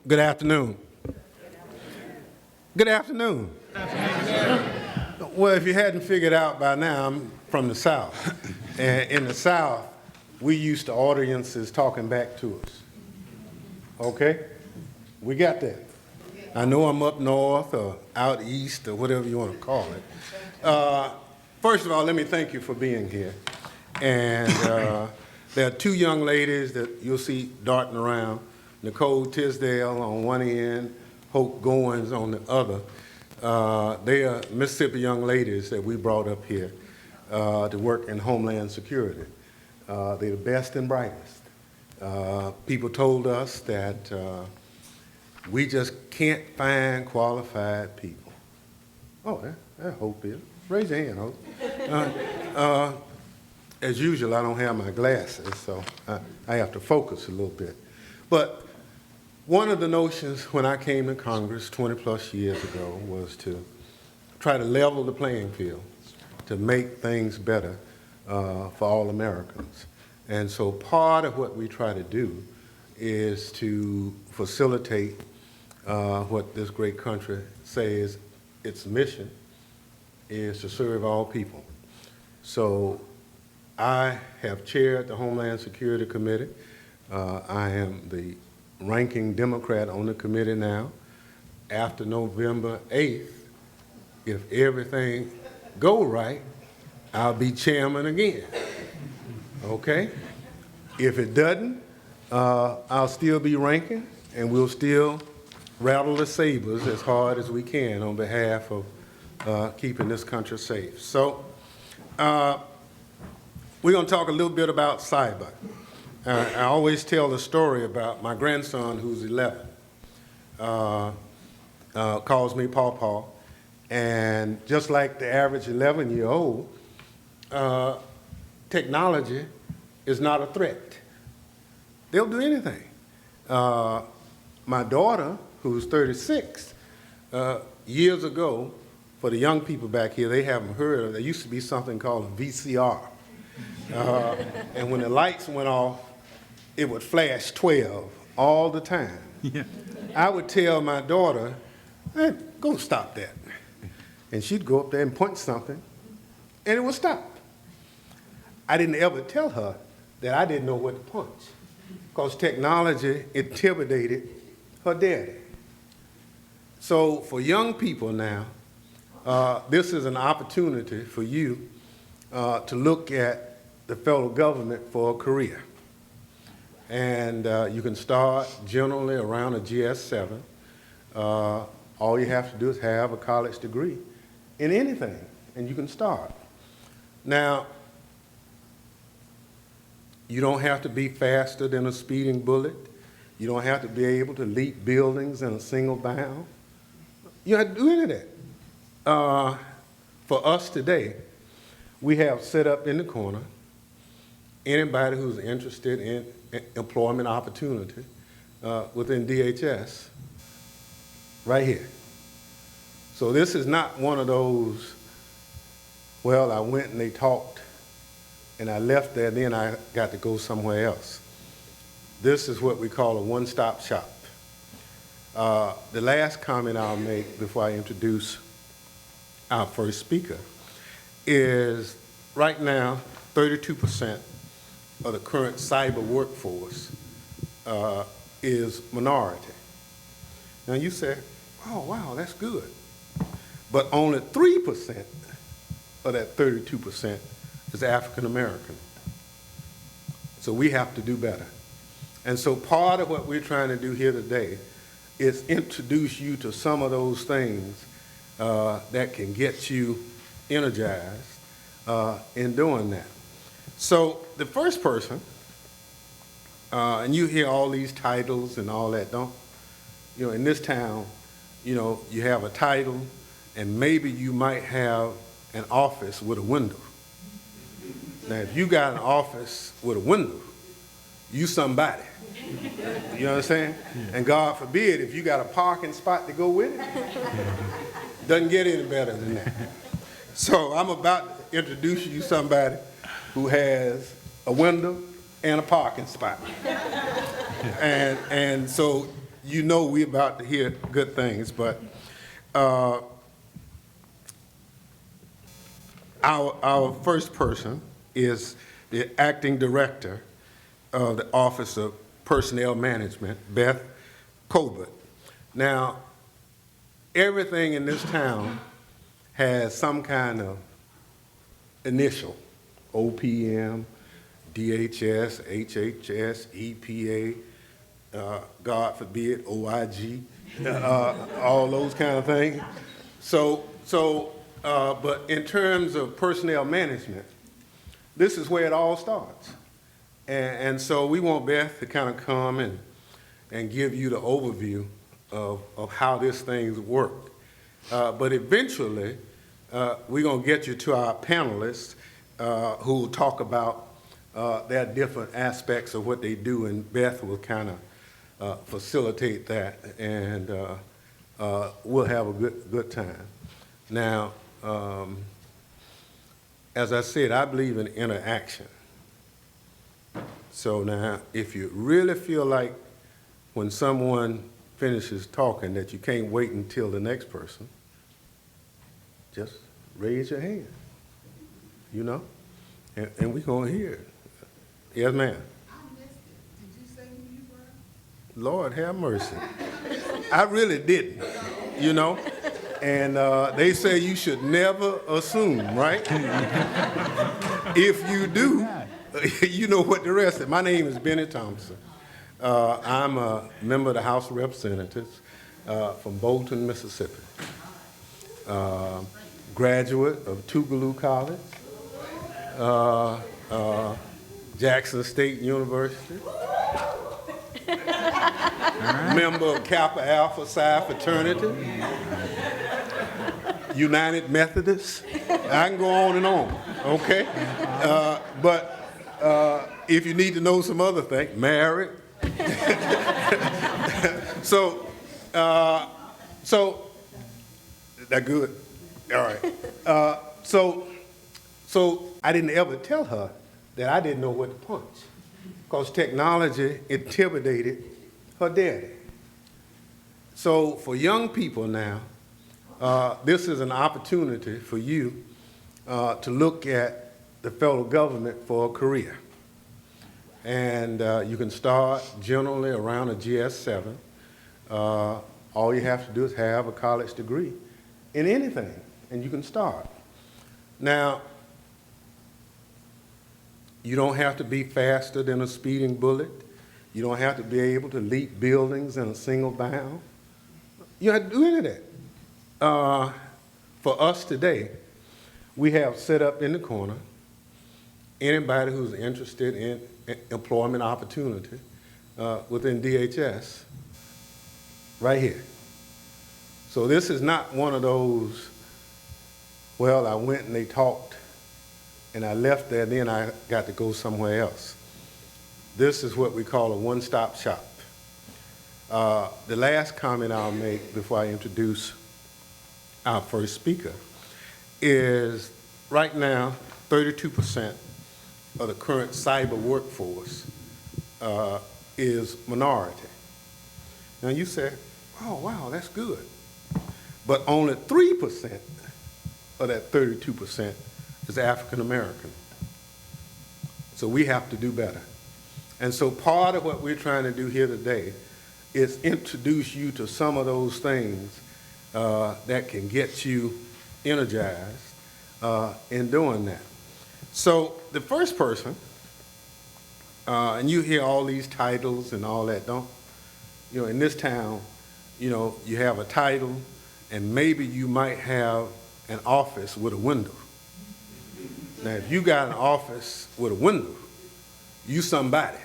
Good afternoon. Good afternoon. Well, if you hadn't figured out by now, I'm from the South. And in the South, we used to audiences talking back to us. Okay? We got that. I know I'm up north or out east or whatever you want to call it. First of all, let me thank you for being here. And there are two young ladies that you'll see darting around. Nicole Tisdale on one end, Hope Goins on the other. They are Mississippi young ladies that we brought up here to work in Homeland Security. They're the best and brightest. People told us that we just can't find qualified people. Oh, there Hope is. Raise your hand, Hope. As usual, I don't have my glasses, so I have to focus a little bit. But one of the notions when I came to Congress 20 plus years ago was to try to level the playing field, to make things better for all Americans. And so part of what we try to do is to facilitate what this great country says its mission is to serve all people. So I have chaired the Homeland Security Committee. I am the ranking Democrat on the committee now. After November 8th, if everything go right, I'll be chairman again. Okay? If it doesn't, I'll still be ranking, and we'll still rattle the sabers as hard as we can on behalf of keeping this country safe. So we're going to talk a little bit about cyber. I always tell the story about my grandson, who's 11, calls me Paw, and just like the average 11-year-old, technology is not a threat. They'll do anything. My daughter, who's 36, years ago, for the young people back here, they haven't heard of, there used to be something called a VCR. And when the lights went off, it would flash 12 all the time. Yeah. I would tell my daughter, hey, go stop that. And she'd go up there and punch something, and it would stop. I didn't ever tell her that I didn't know what to punch, because technology intimidated her daddy. So for young people now, this is an opportunity for you to look at the federal government for a career. And you can start generally around a GS-7. All you have to do is have a college degree in anything, and you can start. Now, you don't have to be faster than a speeding bullet. You don't have to be able to leap buildings in a single bound. You don't have to do any of that. For us today, we have set up in the corner anybody who's interested in employment opportunity within DHS right here. So this is not one of those, well, I went and they talked and I left there and then I got to go somewhere else. This is what we call a one-stop shop. The last comment I'll make before I introduce our first speaker is right now 32% of the current cyber workforce is minority. Now you say, oh wow, that's good. But only 3% of that 32% is African American. So we have to do better. And so part of what we're trying to do here today is introduce you to some of those things that can get you energized in doing that. So the first person, and you hear all these titles and all that, don't you know, in this town, you know, you have a title and maybe you might have an office with a window. Now, if you got an office with a window, you somebody. You understand? Yeah. And God forbid, if you got a parking spot to go with it, doesn't get any better than that. So I'm about to introduce you to somebody who has a window and a parking spot. And so you know we about to hear good things, but our first person is the acting director of the Office of Personnel Management, Beth Colbert. Now, everything in this town has some kind of initial, OPM, DHS, HHS, EPA, God forbid, OIG, all those kind of things. But in terms of personnel management, this is where it all starts. And so we want Beth to kind of come and give you the overview of how this thing works. But eventually, we're going to get you to our panelists who will talk about their different aspects of what they do, and Beth will kind of facilitate that, and we'll have a good time. Now, as I said, I believe in interaction. So now, if you really feel like when someone finishes talking that you can't wait until the next person, just raise your hand, you know, and we're going to hear it. Yes, ma'am. I missed it. Did you say who you were? Lord have mercy. I really didn't, you know, and they say you should never assume, right? If you do, you know what the rest is. My name is Benny Thompson. I'm a member of the House of Representatives from Bolton, Mississippi. Graduate of Tougaloo College, Jackson State University, member of Kappa Alpha Psi Fraternity, United Methodist. I can go on and on, okay? But if you need to know some other things, married. So that good? All right. So I didn't ever tell her that I didn't know what to punch, because technology intimidated her daddy. So for young people now, this is an opportunity for you to look at the federal government for a career. And you can start generally around a GS-7. All you have to do is have a college degree in anything, and you can start. Now, you don't have to be faster than a speeding bullet. You don't have to be able to leap buildings in a single bound. You don't have to do any of that. For us today, we have set up in the corner anybody who's interested in employment opportunity within DHS right here. So this is not one of those, well, I went and they talked and I left there and then I got to go somewhere else. This is what we call a one-stop shop. The last comment I'll make before I introduce our first speaker is right now 32% of the current cyber workforce is minority. Now you say, oh wow, that's good. But only 3% of that 32% is African American. So we have to do better. And so part of what we're trying to do here today is introduce you to some of those things that can get you energized in doing that. So the first person, and you hear all these titles and all that, don't you know, in this town, you know, you have a title and maybe you might have an office with a window. Now, if you got an office with a window, you somebody.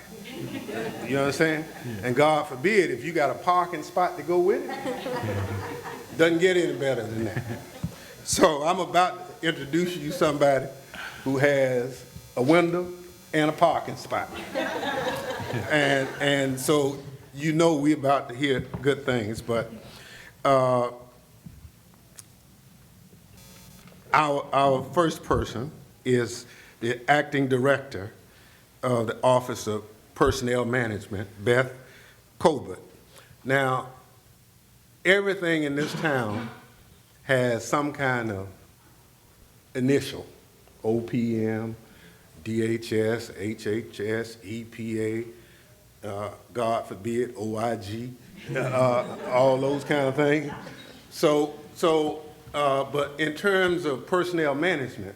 You know what I'm saying? And God forbid, if you got a parking spot to go with it, doesn't get any better than that. So I'm about to introduce you to somebody who has a window and a parking spot. And so you know we're about to hear good things, but our first person is the acting director of the Office of Personnel Management, Beth Colbert. Now, everything in this town has some kind of initial, OPM, DHS, HHS, EPA, God forbid, OIG, all those kind of things. But in terms of personnel management,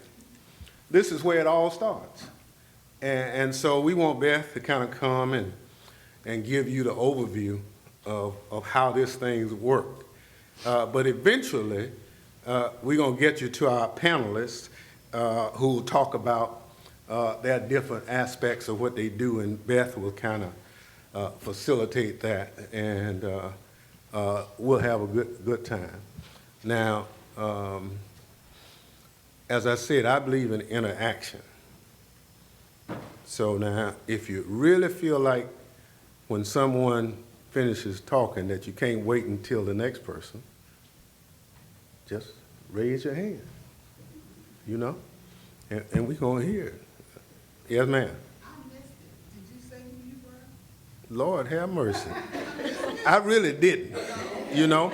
this is where it all starts. And so we want Beth to kind of come and give you the overview of how this thing works. But eventually, we're going to get you to our panelists who will talk about their different aspects of what they do, and Beth will kind of facilitate that, and we'll have a good time. Now, as I said, I believe in interaction. So now, if you really feel like when someone finishes talking that you can't wait until the next person, just raise your hand, you know, and we're going to hear it. Yes, ma'am. I missed it. Did you say who you were? Lord have mercy. I really didn't, you know.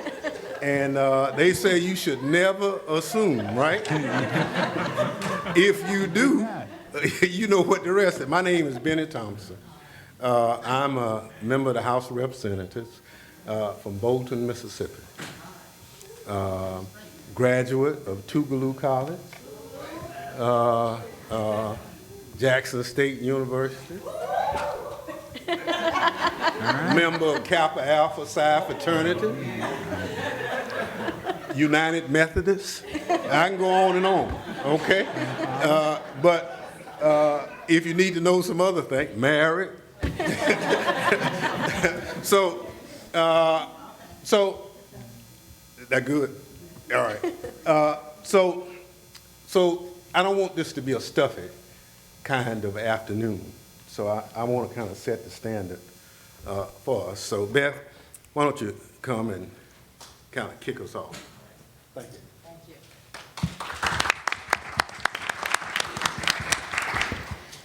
And they say you should never assume, right? If you do, you know what the rest is. My name is Benny Thompson. I'm a member of the House of Representatives from Bolton, Mississippi. Graduate of Tougaloo College, Jackson State University, member of Kappa Alpha Psi fraternity, United Methodist. I can go on and on, okay? But if you need to know some other things, married. So that good? All right. So I don't want this to be a stuffy kind of afternoon. So I want to kind of set the standard for us. So Beth, why don't you come and kind of kick us off? Thank you. Thank you.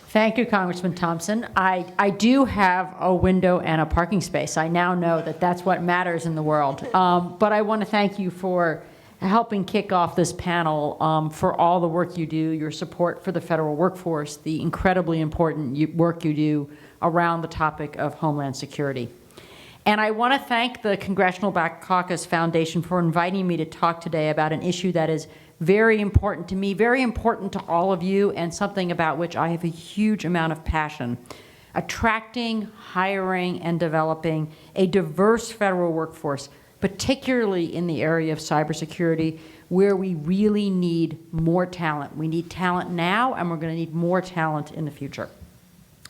Thank you, Congressman Thompson. I do have a window and a parking space. I now know that that's what matters in the world. But I want to thank you for helping kick off this panel, for all the work you do, your support for the federal workforce, the incredibly important work you do around the topic of Homeland Security. And I want to thank the Congressional Black Caucus Foundation for inviting me to talk today about an issue that is very important to me, very important to all of you, and something about which I have a huge amount of passion. Attracting, hiring, and developing a diverse federal workforce, particularly in the area of cybersecurity, where we really need more talent. We need talent now, and we're going to need more talent in the future.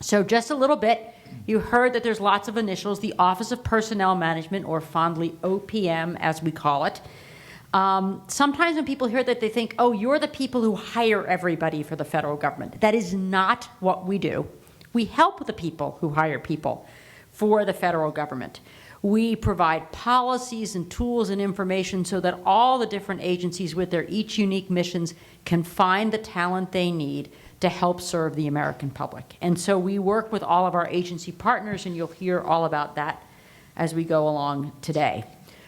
So just a little bit, you heard that there's lots of initials, the Office of Personnel Management, or fondly OPM, as we call it. Sometimes when people hear that, they think, oh, you're the people who hire everybody for the federal government. That is not what we do. We help the people who hire people for the federal government. We provide policies and tools and information so that all the different agencies with their each unique missions can find the talent they need to help serve the American public. And so we work with all of our agency partners, and you'll hear all about that as we go along today.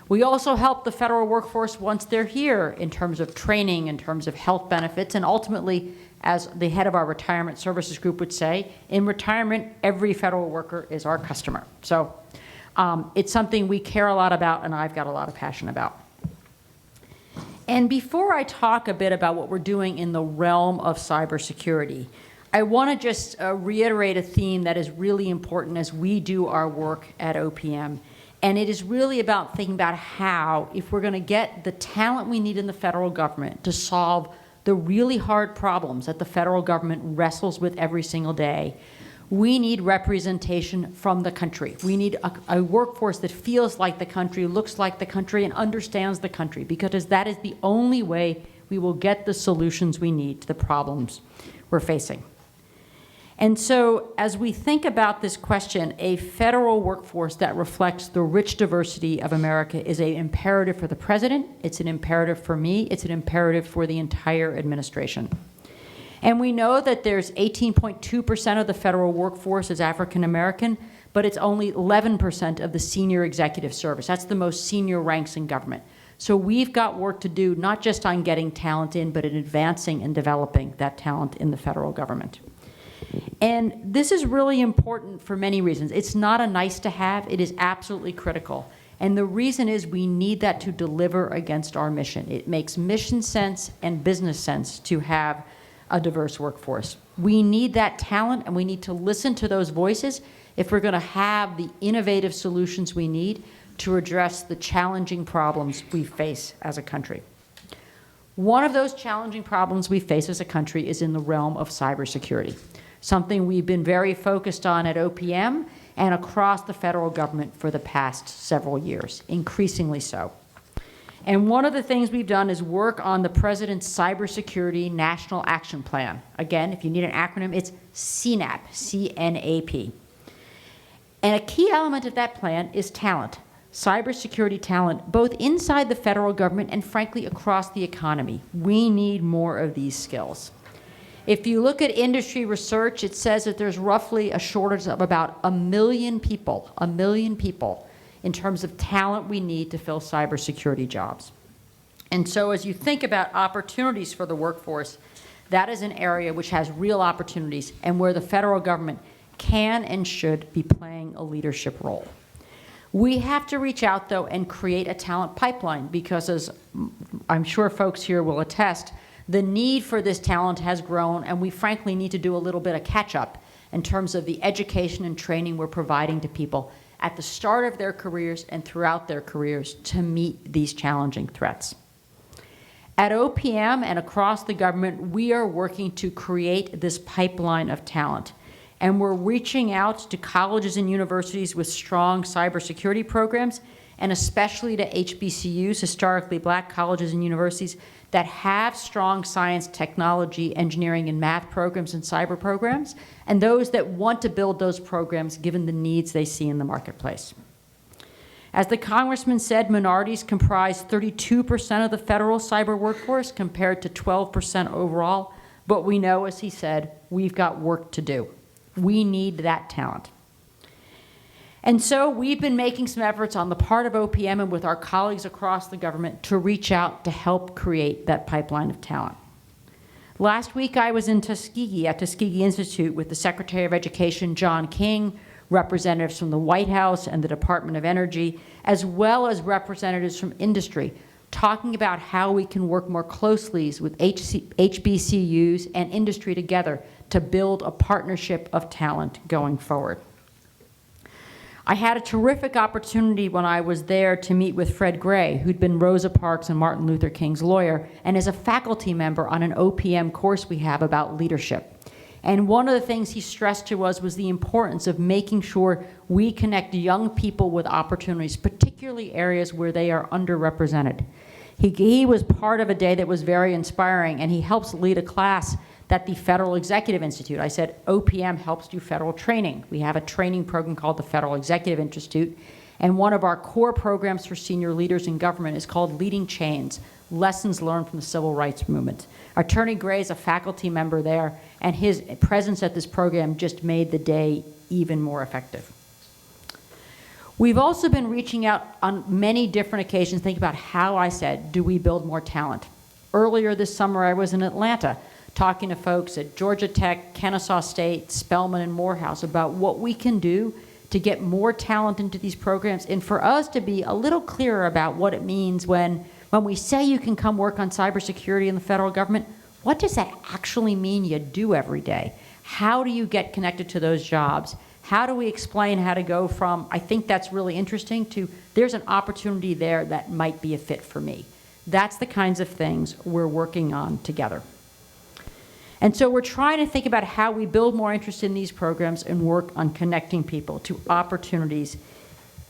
We also help the federal workforce once they're here in terms of training, in terms of health benefits, and ultimately, as the head of our retirement services group would say, in retirement, every federal worker is our customer. So it's something we care a lot about, and I've got a lot of passion about. And before I talk a bit about what we're doing in the realm of cybersecurity, I want to just reiterate a theme that is really important as we do our work at OPM. And it is really about thinking about how, if we're going to get the talent we need in the federal government to solve the really hard problems that the federal government wrestles with every single day, we need representation from the country. We need a workforce that feels like the country, looks like the country, and understands the country, because that is the only way we will get the solutions we need to the problems we're facing. And so as we think about this question, a federal workforce that reflects the rich diversity of America is an imperative for the president, it's an imperative for me, it's an imperative for the entire administration. And we know that there's 18.2% of the federal workforce is African American, but it's only 11% of the senior executive service. That's the most senior ranks in government. So we've got work to do, not just on getting talent in, but in advancing and developing that talent in the federal government. And this is really important for many reasons. It's not a nice to have, it is absolutely critical. And the reason is we need that to deliver against our mission. It makes mission sense and business sense to have a diverse workforce. We need that talent, and we need to listen to those voices if we're going to have the innovative solutions we need to address the challenging problems we face as a country. One of those challenging problems we face as a country is in the realm of cybersecurity, something we've been very focused on at OPM and across the federal government for the past several years, increasingly so. And one of the things we've done is work on the President's Cybersecurity National Action Plan. Again, if you need an acronym, it's CNAP, C-N-A-P. And a key element of that plan is talent, cybersecurity talent, both inside the federal government and frankly across the economy. We need more of these skills. If you look at industry research, it says that there's roughly a shortage of about 1 million people, in terms of talent we need to fill cybersecurity jobs. And so as you think about opportunities for the workforce, that is an area which has real opportunities and where the federal government can and should be playing a leadership role. We have to reach out, though, and create a talent pipeline because, as I'm sure folks here will attest, the need for this talent has grown, and we frankly need to do a little bit of catch-up in terms of the education and training we're providing to people at the start of their careers and throughout their careers to meet these challenging threats. At OPM and across the government, we are working to create this pipeline of talent. And we're reaching out to colleges and universities with strong cybersecurity programs, and especially to HBCUs, historically black colleges and universities, that have strong science, technology, engineering, and math programs and cyber programs, and those that want to build those programs given the needs they see in the marketplace. As the Congressman said, minorities comprise 32% of the federal cyber workforce compared to 12% overall, but we know, as he said, we've got work to do. We need that talent. And so we've been making some efforts on the part of OPM and with our colleagues across the government to reach out to help create that pipeline of talent. Last week I was in Tuskegee at Tuskegee Institute with the Secretary of Education, John King, representatives from the White House and the Department of Energy, as well as representatives from industry, talking about how we can work more closely with HBCUs and industry together to build a partnership of talent going forward. I had a terrific opportunity when I was there to meet with Fred Gray, who'd been Rosa Parks and Martin Luther King's lawyer, and is a faculty member on an OPM course we have about leadership. And one of the things he stressed to us was the importance of making sure we connect young people with opportunities, particularly areas where they are underrepresented. He was part of a day that was very inspiring, and he helps lead a class that the Federal Executive Institute, I said OPM helps do federal training. We have a training program called the Federal Executive Institute, and one of our core programs for senior leaders in government is called Leading Chains, Lessons Learned from the Civil Rights Movement. Attorney Gray is a faculty member there, and his presence at this program just made the day even more effective. We've also been reaching out on many different occasions, thinking about how I said, do we build more talent? Earlier this summer, I was in Atlanta talking to folks at Georgia Tech, Kennesaw State, Spelman, and Morehouse about what we can do to get more talent into these programs, and for us to be a little clearer about what it means when we say you can come work on cybersecurity in the federal government. What does that actually mean you do every day? How do you get connected to those jobs? How do we explain how to go from, I think that's really interesting, to there's an opportunity there that might be a fit for me? That's the kinds of things we're working on together. And so we're trying to think about how we build more interest in these programs and work on connecting people to opportunities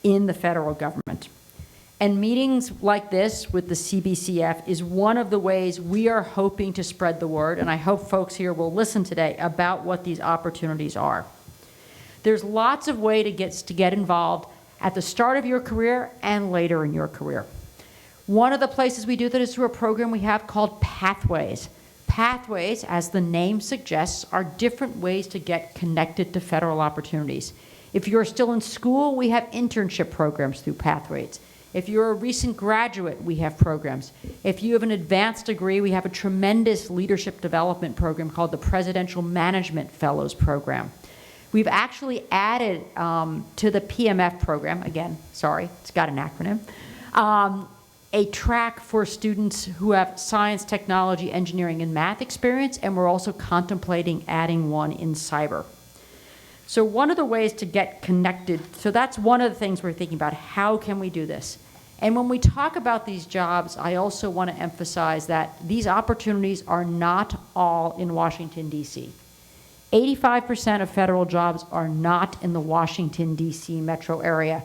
in the federal government. And meetings like this with the CBCF is one of the ways we are hoping to spread the word, and I hope folks here will listen today about what these opportunities are. There's lots of ways to get involved at the start of your career and later in your career. One of the places we do that is through a program we have called Pathways. Pathways, as the name suggests, are different ways to get connected to federal opportunities. If you're still in school, we have internship programs through Pathways. If you're a recent graduate, we have programs. If you have an advanced degree, we have a tremendous leadership development program called the Presidential Management Fellows Program. We've actually added to the PMF program, again, sorry, it's got an acronym, a track for students who have science, technology, engineering, and math experience, and we're also contemplating adding one in cyber. So one of the ways to get connected, so that's one of the things we're thinking about, how can we do this? And when we talk about these jobs, I also want to emphasize that these opportunities are not all in Washington, D.C. 85% of federal jobs are not in the Washington, D.C. metro area.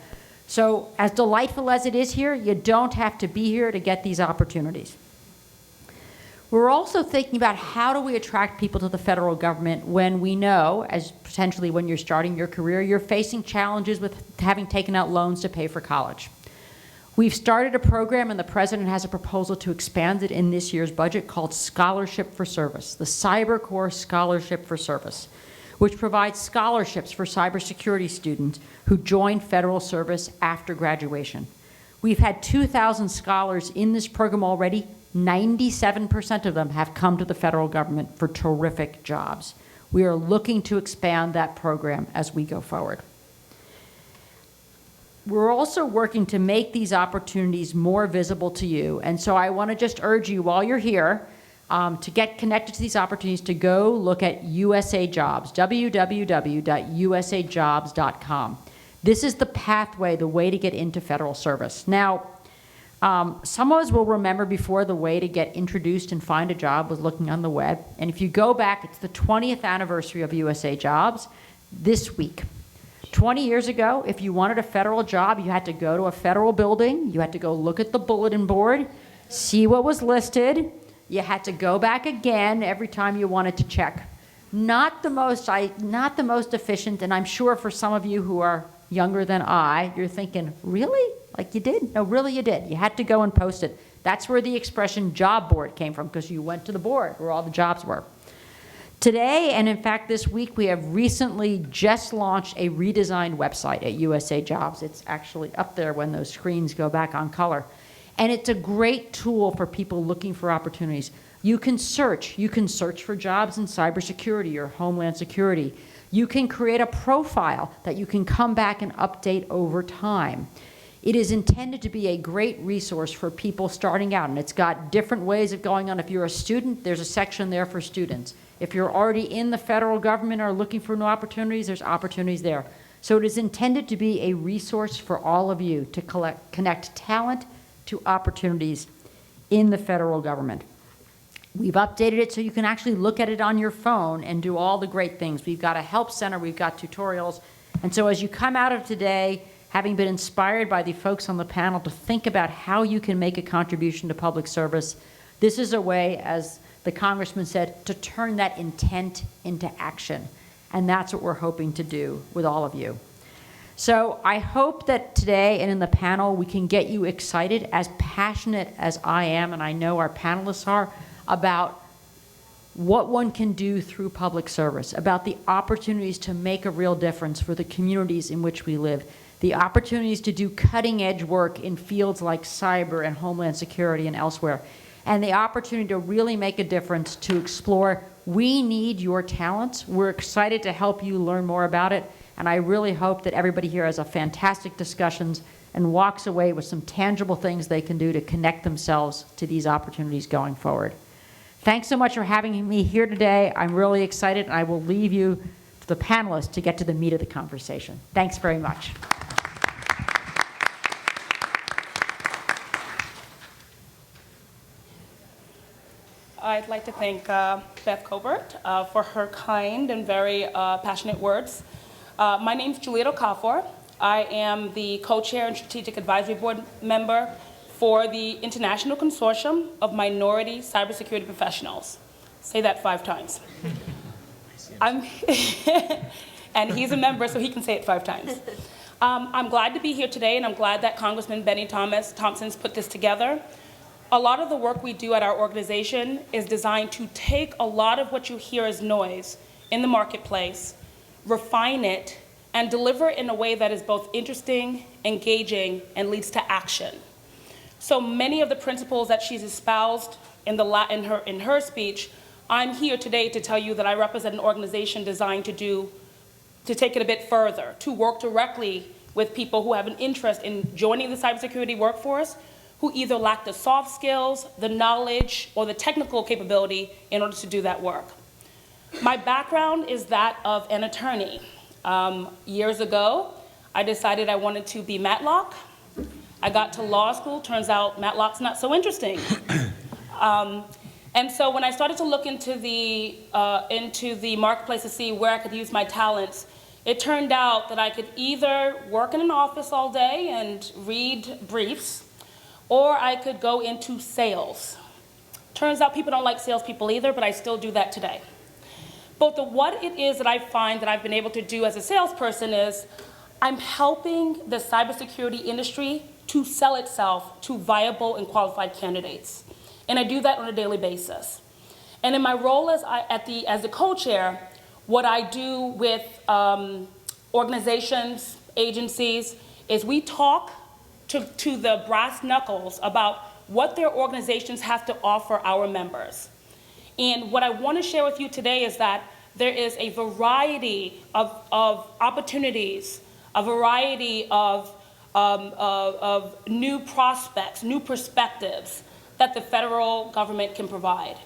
So as delightful as it is here, you don't have to be here to get these opportunities. We're also thinking about how do we attract people to the federal government when we know, as potentially when you're starting your career, you're facing challenges with having taken out loans to pay for college. We've started a program, and the president has a proposal to expand it in this year's budget called Scholarship for Service, the Cyber Corps Scholarship for Service, which provides scholarships for cybersecurity students who join federal service after graduation. We've had 2,000 scholars in this program already. 97% of them have come to the federal government for terrific jobs. We are looking to expand that program as we go forward. We're also working to make these opportunities more visible to you, and so I want to just urge you while you're here to get connected to these opportunities, to go look at USA Jobs, www.usajobs.com. This is the pathway, the way to get into federal service. Now, some of us will remember before the way to get introduced and find a job was looking on the web. And if you go back, it's the 20th anniversary of USA Jobs this week. 20 years ago, if you wanted a federal job, you had to go to a federal building, you had to go look at the bulletin board, see what was listed, you had to go back again every time you wanted to check. Not the most efficient, and I'm sure for some of you who are younger than I, you're thinking, really? Like you did? No, really you did. You had to go and post it. That's where the expression job board came from, because you went to the board where all the jobs were. Today, and in fact this week, we have recently just launched a redesigned website at USA Jobs. It's actually up there when those screens go back on color. And it's a great tool for people looking for opportunities. You can search for jobs in cybersecurity or homeland security. You can create a profile that you can come back and update over time. It is intended to be a great resource for people starting out, and it's got different ways of going on. If you're a student, there's a section there for students. If you're already in the federal government or looking for new opportunities, there's opportunities there. So it is intended to be a resource for all of you to connect talent to opportunities in the federal government. We've updated it so you can actually look at it on your phone and do all the great things. We've got a help center, we've got tutorials. And so as you come out of today, having been inspired by the folks on the panel to think about how you can make a contribution to public service, this is a way, as the congressman said, to turn that intent into action. And that's what we're hoping to do with all of you. So I hope that today and in the panel we can get you excited, as passionate as I am, and I know our panelists are, about what one can do through public service, about the opportunities to make a real difference for the communities in which we live, the opportunities to do cutting-edge work in fields like cyber and homeland security and elsewhere, and the opportunity to really make a difference, to explore. We need your talents. We're excited to help you learn more about it, and I really hope that everybody here has a fantastic discussions and walks away with some tangible things they can do to connect themselves to these opportunities going forward. Thanks so much for having me here today. I'm really excited, and I will leave you to the panelists to get to the meat of the conversation. Thanks very much. I'd like to thank Beth Colbert for her kind and very passionate words. My name is Juliette Okafor. I am the co-chair and strategic advisory board member for the International Consortium of Minority Cybersecurity Professionals. Say that 5 times. And he's a member, so he can say it 5 times. I'm glad to be here today, and I'm glad that Congressman Benny Thompson's put this together. A lot of the work we do at our organization is designed to take a lot of what you hear as noise in the marketplace, refine it, and deliver in a way that is both interesting, engaging, and leads to action. So many of the principles that she's espoused in her speech, I'm here today to tell you that I represent an organization designed to take it a bit further, to work directly with people who have an interest in joining the cybersecurity workforce, who either lack the soft skills, the knowledge, or the technical capability in order to do that work. My background is that of an attorney. Years ago, I decided I wanted to be Matlock. I got to law school, turns out Matlock's not so interesting. And so when I started to look into the marketplace to see where I could use my talents, it turned out that I could either work in an office all day and read briefs, or I could go into sales. Turns out people don't like salespeople either, but I still do that today. But what it is that I find that I've been able to do as a salesperson is I'm helping the cybersecurity industry to sell itself to viable and qualified candidates. And I do that on a daily basis. And in my role as the co-chair, what I do with organizations, agencies, is we talk to the brass knuckles about what their organizations have to offer our members. And what I want to share with you today is that there is a variety of opportunities, a variety of new prospects, new perspectives that the federal government can provide.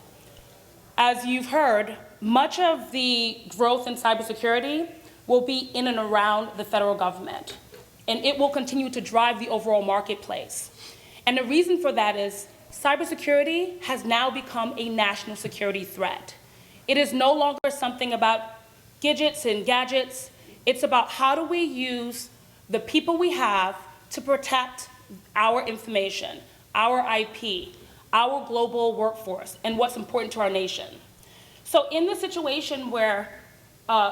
As you've heard, much of the growth in cybersecurity will be in and around the federal government, and it will continue to drive the overall marketplace. And the reason for that is cybersecurity has now become a national security threat. It is no longer something about gadgets and gadgets. It's about how do we use the people we have to protect our information, our IP, our global workforce, and what's important to our nation. So in the situation where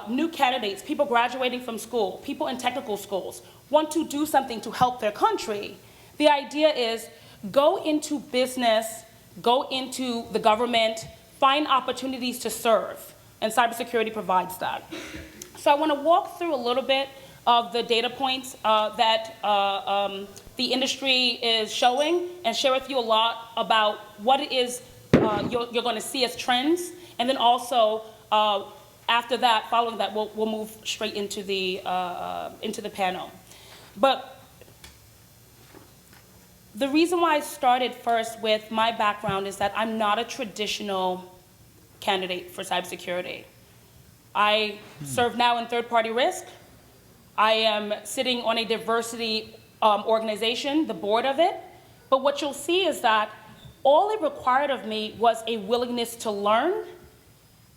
new candidates, people graduating from school, people in technical schools, want to do something to help their country, the idea is go into business, go into the government, find opportunities to serve, and cybersecurity provides that. So I want to walk through a little bit of the data points that the industry is showing and share with you a lot about what it is you're going to see as trends, and then also after that, following that, we'll move straight into the panel. But the reason why I started first with my background is that I'm not a traditional candidate for cybersecurity. I serve now in third-party risk. I am sitting on a diversity organization, the board of it. But what you'll see is that all it required of me was a willingness to learn,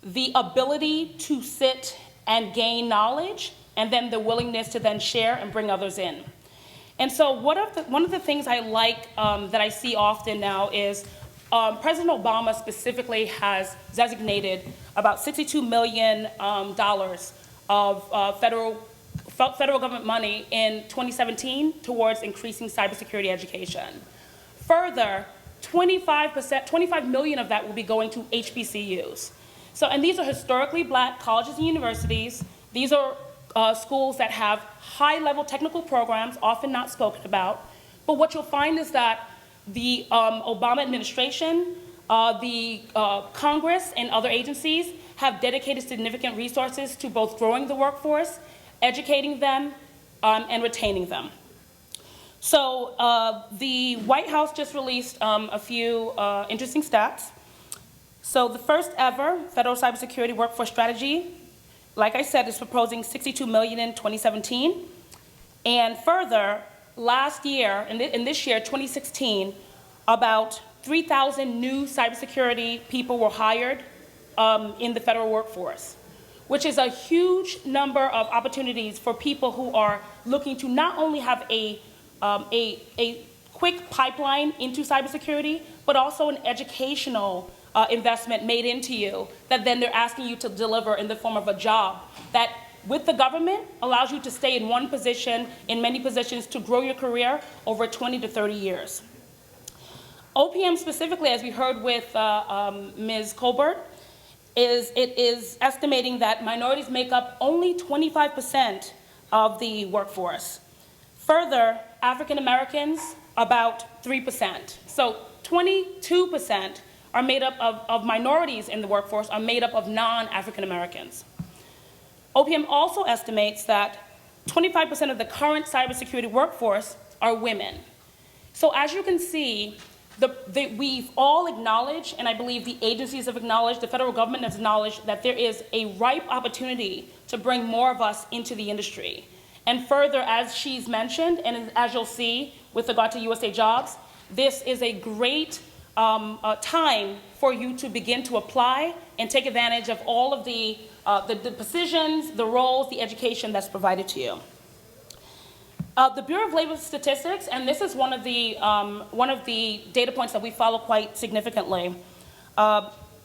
the ability to sit and gain knowledge, and then the willingness to then share and bring others in. And so one of the things I like that I see often now is President Obama specifically has designated about $62 million of federal government money in 2017 towards increasing cybersecurity education. Further, 25 million of that will be going to HBCUs. So, and these are historically black colleges and universities. These are schools that have high-level technical programs, often not spoken about. But what you'll find is that the Obama administration, the Congress, and other agencies have dedicated significant resources to both growing the workforce, educating them, and retaining them. So the White House just released a few interesting stats. So the first ever federal cybersecurity workforce strategy, like I said, is proposing $62 million in 2017. And further, last year, in this year, 2016, about 3,000 new cybersecurity people were hired in the federal workforce, which is a huge number of opportunities for people who are looking to not only have a quick pipeline into cybersecurity, but also an educational investment made into you that then they're asking you to deliver in the form of a job that with the government allows you to stay in one position, in many positions, to grow your career over 20 to 30 years. OPM specifically, as we heard with Ms. Colbert, is estimating that minorities make up only 25% of the workforce. Further, African Americans, about 3%. So 22% are made up of minorities in the workforce, are made up of non-African Americans. OPM also estimates that 25% of the current cybersecurity workforce are women. So as you can see, we've all acknowledged, and I believe the agencies have acknowledged, the federal government has acknowledged that there is a ripe opportunity to bring more of us into the industry. And further, as she's mentioned, and as you'll see with regard to USA Jobs, this is a great time for you to begin to apply and take advantage of all of the positions, the roles, the education that's provided to you. The Bureau of Labor Statistics, and this is one of the data points that we follow quite significantly.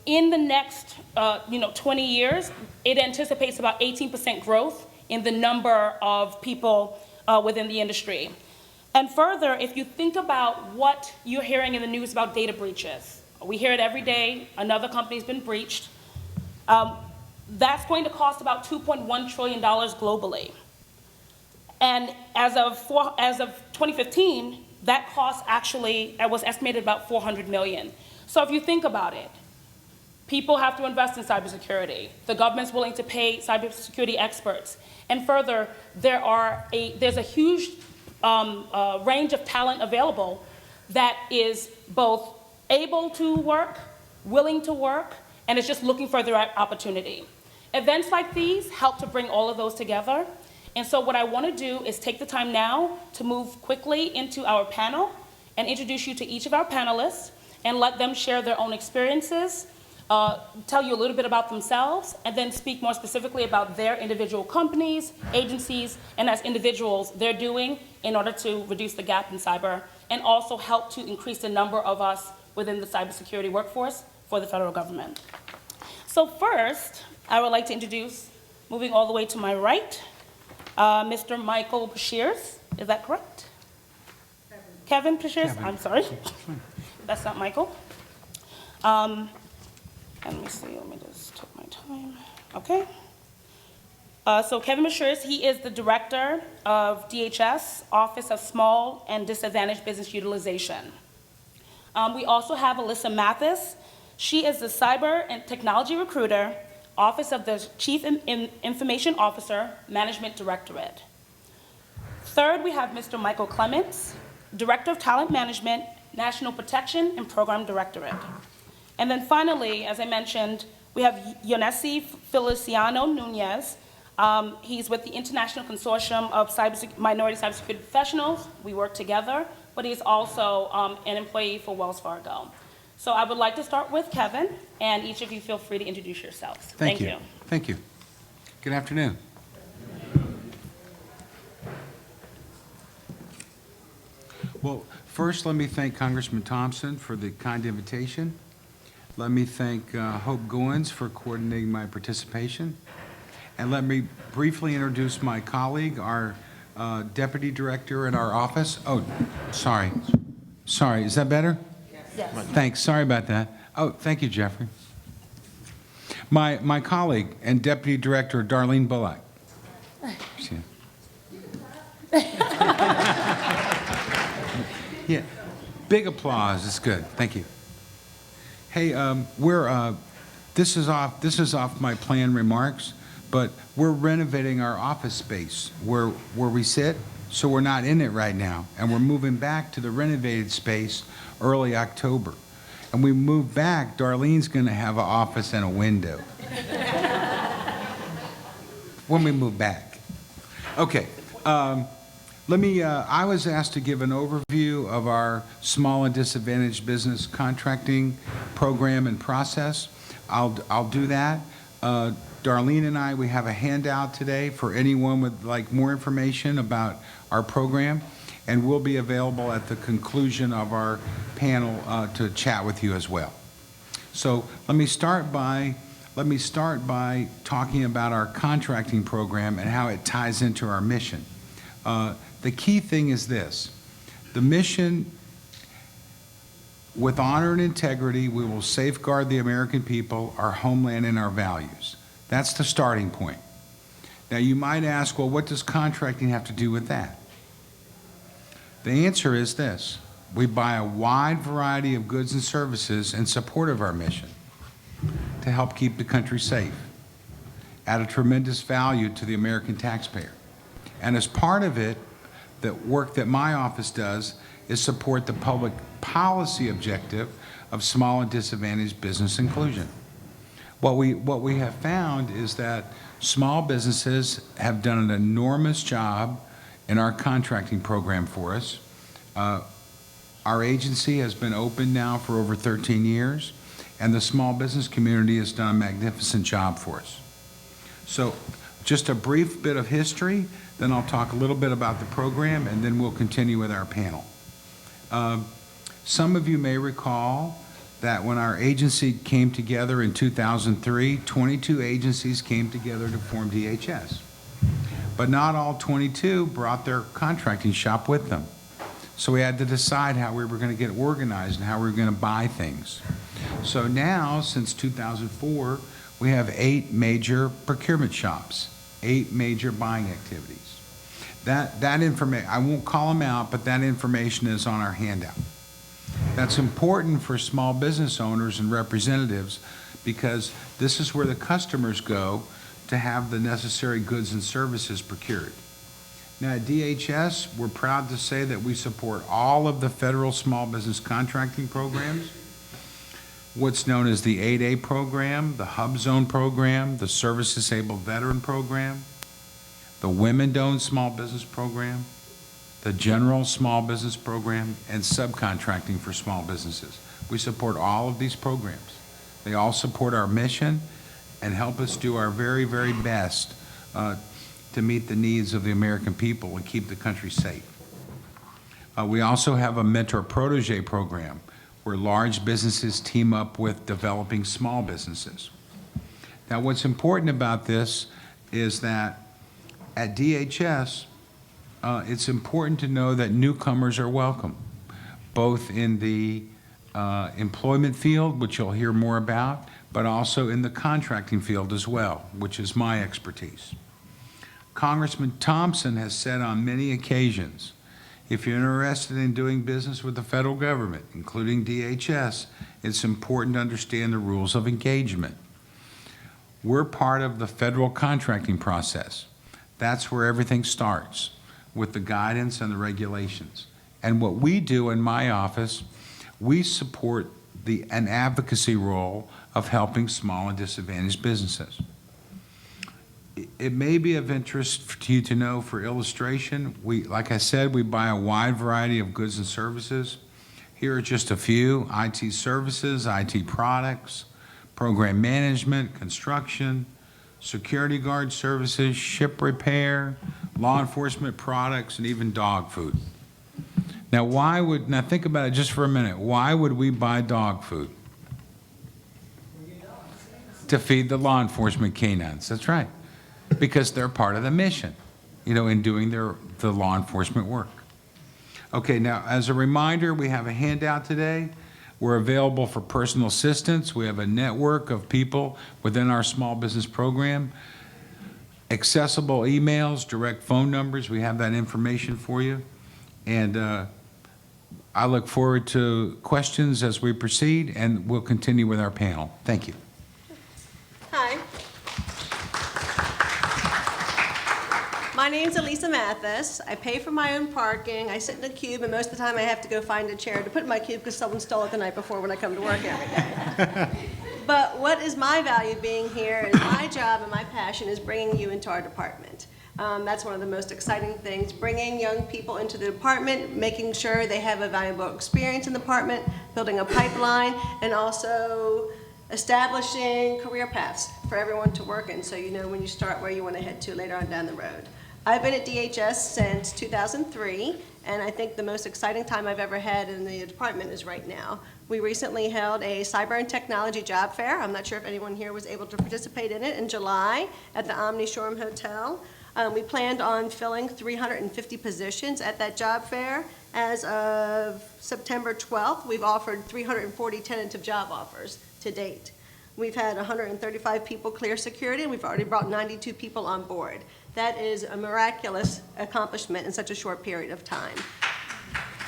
In the next 20 years, it anticipates about 18% growth in the number of people within the industry. And further, if you think about what you're hearing in the news about data breaches, we hear it every day, another company's been breached. That's going to cost about $2.1 trillion globally. And as of 2015, that cost actually was estimated about $400 million. So if you think about it, people have to invest in cybersecurity. The government's willing to pay cybersecurity experts. And further, there's a huge range of talent available that is both able to work, willing to work, and is just looking for the right opportunity. Events like these help to bring all of those together. And so what I want to do is take the time now to move quickly into our panel and introduce you to each of our panelists and let them share their own experiences, tell you a little bit about themselves, and then speak more specifically about their individual companies, agencies, and as individuals they're doing in order to reduce the gap in cyber and also help to increase the number of us within the cybersecurity workforce for the federal government. So first, I would like to introduce, moving all the way to my right, Mr. Michael Pashirs. Is that correct? Kevin Pashirs? I'm sorry. That's not Michael. Let me see, let me just take my time. Okay. So Kevin Pashirs, he is the director of DHS, Office of Small and Disadvantaged Business Utilization. We also have Alyssa Mathis. She is the Cyber and Technology Recruiter, Office of the Chief Information Officer, Management Directorate. Third, we have Mr. Michael Clements, Director of Talent Management, National Protection and Program Directorate. And then finally, as I mentioned, we have Yonessi Feliciano Nunez. He's with the International Consortium of Minority Cybersecurity Professionals. We work together, but he's also an employee for Wells Fargo. So I would like to start with Kevin, and each of you feel free to introduce yourselves. Thank you. Thank you. Good afternoon. Well, first, let me thank Congressman Thompson for the kind invitation. Let me thank Hope Goins for coordinating my participation. And let me briefly introduce my colleague, our Deputy Director in our office. Oh, sorry. Sorry, is that better? Yes. Thanks, sorry about that. Oh, thank you, Jeffrey. My colleague and Deputy Director, Darlene Bullock. Yeah, big applause, it's good, thank you. Hey, this is off my planned remarks, but we're renovating our office space where we sit, so we're not in it right now, and we're moving back to the renovated space early October. And we move back, Darlene's gonna have an office and a window. When we move back. Okay, I was asked to give an overview of our small and disadvantaged business contracting program and process. I'll do that. Darlene and I, we have a handout today for anyone with more information about our program, and we'll be available at the conclusion of our panel to chat with you as well. So let me start by talking about our contracting program and how it ties into our mission. The key thing is this: the mission, with honor and integrity, we will safeguard the American people, our homeland, and our values. That's the starting point. Now, you might ask, well, what does contracting have to do with that? The answer is this. We buy a wide variety of goods and services in support of our mission to help keep the country safe, at a tremendous value to the American taxpayer. And as part of it, the work that my office does is support the public policy objective of small and disadvantaged business inclusion. What we have found is that small businesses have done an enormous job in our contracting program for us. Our agency has been open now for over 13 years, and the small business community has done a magnificent job for us. So just a brief bit of history, then I'll talk a little bit about the program, and then we'll continue with our panel. Some of you may recall that when our agency came together in 2003, 22 agencies came together to form DHS. But not all 22 brought their contracting shop with them. So we had to decide how we were going to get organized and how we were going to buy things. So now, since 2004, we have 8 major procurement shops, 8 major buying activities. That information, I won't call them out, but that information is on our handout. That's important for small business owners and representatives because this is where the customers go to have the necessary goods and services procured. Now, at DHS, we're proud to say that we support all of the federal small business contracting programs, what's known as the 8A program, the Hub Zone program, the Service Disabled Veteran program, the Women-Owned Small Business program, the General Small Business program, and subcontracting for small businesses. We support all of these programs. They all support our mission and help us do our very, very best to meet the needs of the American people and keep the country safe. We also have a mentor protege program where large businesses team up with developing small businesses. Now, what's important about this is that at DHS, it's important to know that newcomers are welcome, both in the employment field, which you'll hear more about, but also in the contracting field as well, which is my expertise. Congressman Thompson has said on many occasions, if you're interested in doing business with the federal government, including DHS, it's important to understand the rules of engagement. We're part of the federal contracting process. That's where everything starts, with the guidance and the regulations. And what we do in my office, we support an advocacy role of helping small and disadvantaged businesses. It may be of interest to you to know, for illustration, like I said, we buy a wide variety of goods and services. Here are just a few: IT services, IT products, program management, construction, security guard services, ship repair, law enforcement products, and even dog food. Now, now think about it just for a minute. Why would we buy dog food? To feed the law enforcement canines. That's right. Because they're part of the mission, in doing the law enforcement work. Okay, now, as a reminder, we have a handout today. We're available for personal assistance. We have a network of people within our small business program. Accessible emails, direct phone numbers, we have that information for you. And I look forward to questions as we proceed, and we'll continue with our panel. Thank you. Hi. My name's Elisa Mathis. I pay for my own parking. I sit in a cube, and most of the time I have to go find a chair to put in my cube because someone stole it the night before when I come to work every day. But what is my value being here is my job and my passion is bringing you into our department. That's one of the most exciting things, bringing young people into the department, making sure they have a valuable experience in the department, building a pipeline, and also establishing career paths for everyone to work in so you know when you start where you want to head to later on down the road. I've been at DHS since 2003, and I think the most exciting time I've ever had in the department is right now. We recently held a cyber and technology job fair. I'm not sure if anyone here was able to participate in it in July at the Omni Shoreham Hotel. We planned on filling 350 positions at that job fair. As of September 12th, we've offered 340 tentative job offers to date. We've had 135 people clear security, and we've already brought 92 people on board. That is a miraculous accomplishment in such a short period of time.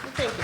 Well, thank you.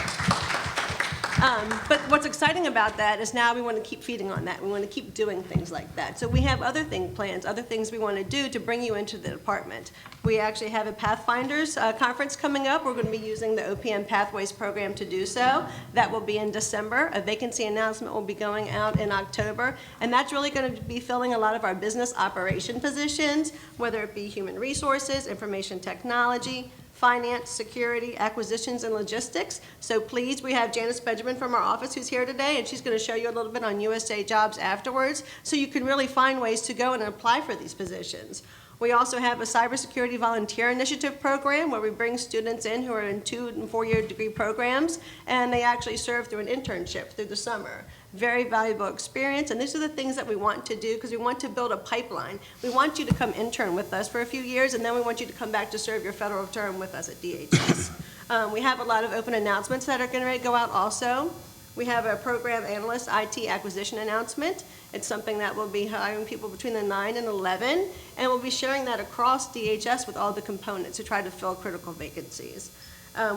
But what's exciting about that is now we want to keep feeding on that. We want to keep doing things like that. So we have other plans, other things we want to do to bring you into the department. We actually have a Pathfinders conference coming up. We're going to be using the OPM Pathways program to do so. That will be in December. A vacancy announcement will be going out in October. And that's really going to be filling a lot of our business operation positions, whether it be human resources, information technology, finance, security, acquisitions, and logistics. So please, we have Janice Benjamin from our office who's here today, and she's going to show you a little bit on USA Jobs afterwards, so you can really find ways to go and apply for these positions. We also have a cybersecurity volunteer initiative program where we bring students in who are in 2- and 4-year degree programs, and they actually serve through an internship through the summer. Very valuable experience, and these are the things that we want to do because we want to build a pipeline. We want you to come intern with us for a few years, and then we want you to come back to serve your federal term with us at DHS. We have a lot of open announcements that are going to go out also. We have a program analyst IT acquisition announcement. It's something that will be hiring people between the 9 and 11, and we'll be sharing that across DHS with all the components to try to fill critical vacancies.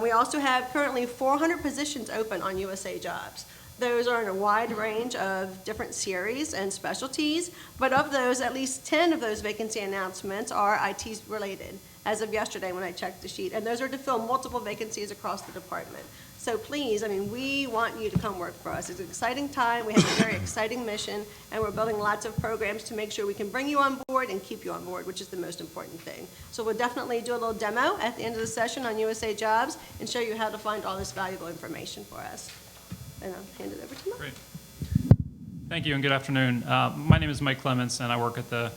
We also have currently 400 positions open on USA Jobs. Those are in a wide range of different series and specialties, but of those, at least 10 of those vacancy announcements are IT related, as of yesterday when I checked the sheet, and those are to fill multiple vacancies across the department. So please, I mean, we want you to come work for us. It's an exciting time, we have a very exciting mission, and we're building lots of programs to make sure we can bring you on board and keep you on board, which is the most important thing. So we'll definitely do a little demo at the end of the session on USA Jobs and show you how to find all this valuable information for us. And I'll hand it over to Mike. Great. Thank you and good afternoon. My name is Mike Clements and I work at I'm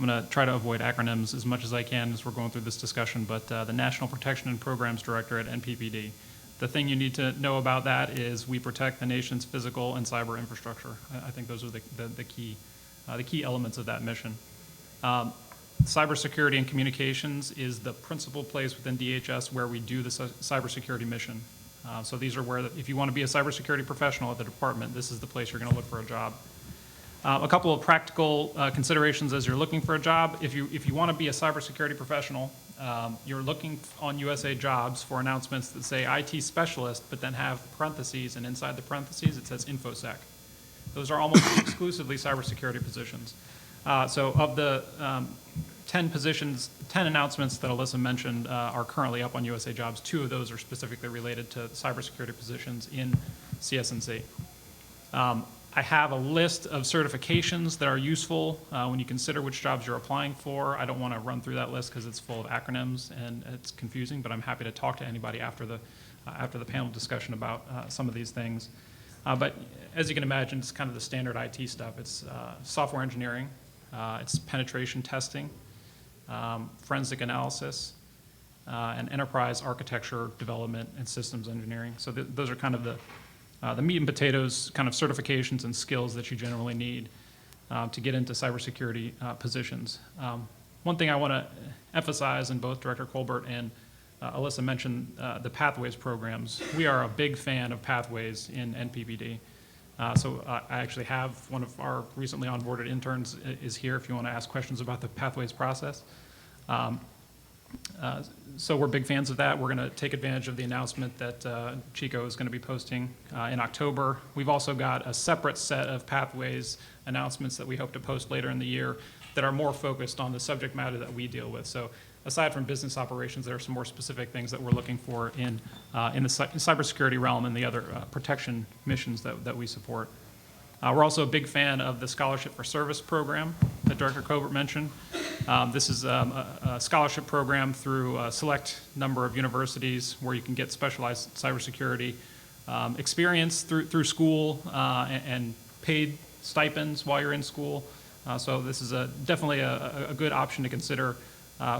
going to try to avoid acronyms as much as I can as we're going through this discussion, but the National Protection and Programs Director at NPPD. The thing you need to know about that is we protect the nation's physical and cyber infrastructure. I think those are the key elements of that mission. Cybersecurity and communications is the principal place within DHS where we do the cybersecurity mission. So these are where, if you want to be a cybersecurity professional at the department, this is the place you're going to look for a job. A couple of practical considerations as you're looking for a job. If you want to be a cybersecurity professional, you're looking on USA Jobs for announcements that say IT specialist, but then have parentheses, and inside the parentheses it says InfoSec. Those are almost exclusively cybersecurity positions. So of the 10 announcements that Alyssa mentioned are currently up on USA Jobs. 2 of those are specifically related to cybersecurity positions in CS&C. I have a list of certifications that are useful when you consider which jobs you're applying for. I don't want to run through that list because it's full of acronyms and it's confusing, but I'm happy to talk to anybody after the panel discussion about some of these things. But as you can imagine, it's kind of the standard IT stuff. It's software engineering, it's penetration testing, forensic analysis, and enterprise architecture development and systems engineering. So those are kind of the meat and potatoes kind of certifications and skills that you generally need to get into cybersecurity positions. One thing I want to emphasize, and both Director Colbert and Alyssa mentioned the Pathways programs. We are a big fan of Pathways in NPPD. So I actually have one of our recently onboarded interns is here if you want to ask questions about the Pathways process. So we're big fans of that. We're going to take advantage of the announcement that Chico is going to be posting in October. We've also got a separate set of Pathways announcements that we hope to post later in the year that are more focused on the subject matter that we deal with. So aside from business operations, there are some more specific things that we're looking for in the cybersecurity realm and the other protection missions that we support. We're also a big fan of the Scholarship for Service program that Director Colbert mentioned. This is a scholarship program through a select number of universities where you can get specialized cybersecurity experience through school and paid stipends while you're in school. So this is definitely a good option to consider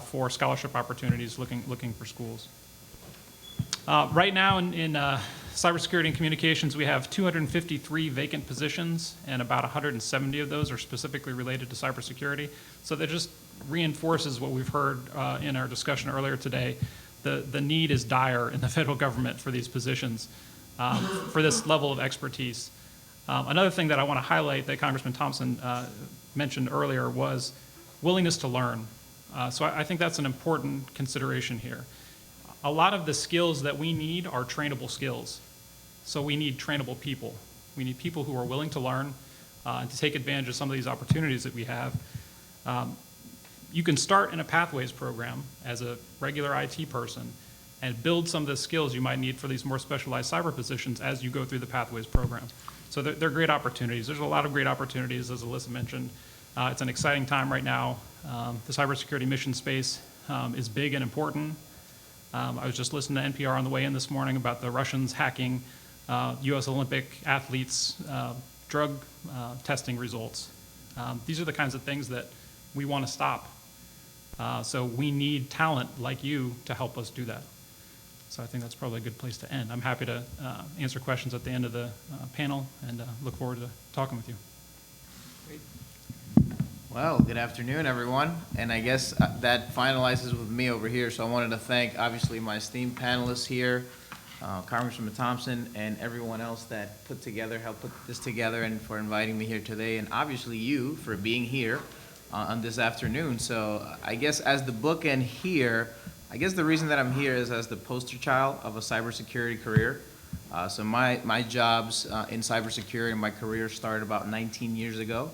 for scholarship opportunities looking for schools. Right now in cybersecurity and communications, we have 253 vacant positions, and about 170 of those are specifically related to cybersecurity. So that just reinforces what we've heard in our discussion earlier today. The need is dire in the federal government for these positions, for this level of expertise. Another thing that I want to highlight that Congressman Thompson mentioned earlier was willingness to learn. So I think that's an important consideration here. A lot of the skills that we need are trainable skills. So we need trainable people. We need people who are willing to learn and to take advantage of some of these opportunities that we have. You can start in a Pathways program as a regular IT person and build some of the skills you might need for these more specialized cyber positions as you go through the Pathways program. So they're great opportunities. There's a lot of great opportunities, as Alyssa mentioned. It's an exciting time right now. The cybersecurity mission space is big and important. I was just listening to NPR on the way in this morning about the Russians hacking U.S. Olympic athletes' drug testing results. These are the kinds of things that we want to stop. So we need talent like you to help us do that. So I think that's probably a good place to end. I'm happy to answer questions at the end of the panel and look forward to talking with you. Well, good afternoon, everyone. And I guess that finalizes with me over here. So I wanted to thank, obviously, my esteemed panelists here, Congressman Thompson, and everyone else that helped put this together, and for inviting me here today, and obviously you for being here on this afternoon. So I guess as the bookend here, I guess the reason that I'm here is as the poster child of a cybersecurity career. So my jobs in cybersecurity and my career started about 19 years ago.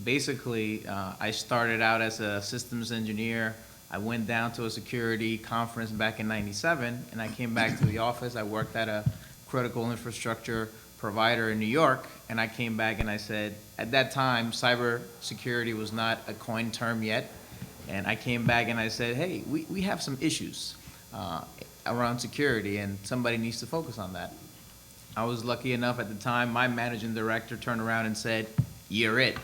Basically, I started out as a systems engineer. I went down to a security conference back in '97, and I came back to the office. I worked at a critical infrastructure provider in New York, and I came back and I said, at that time, cybersecurity was not a coined term yet. And I came back and I said, hey, we have some issues around security, and somebody needs to focus on that. I was lucky enough at the time, my managing director turned around and said, you're it.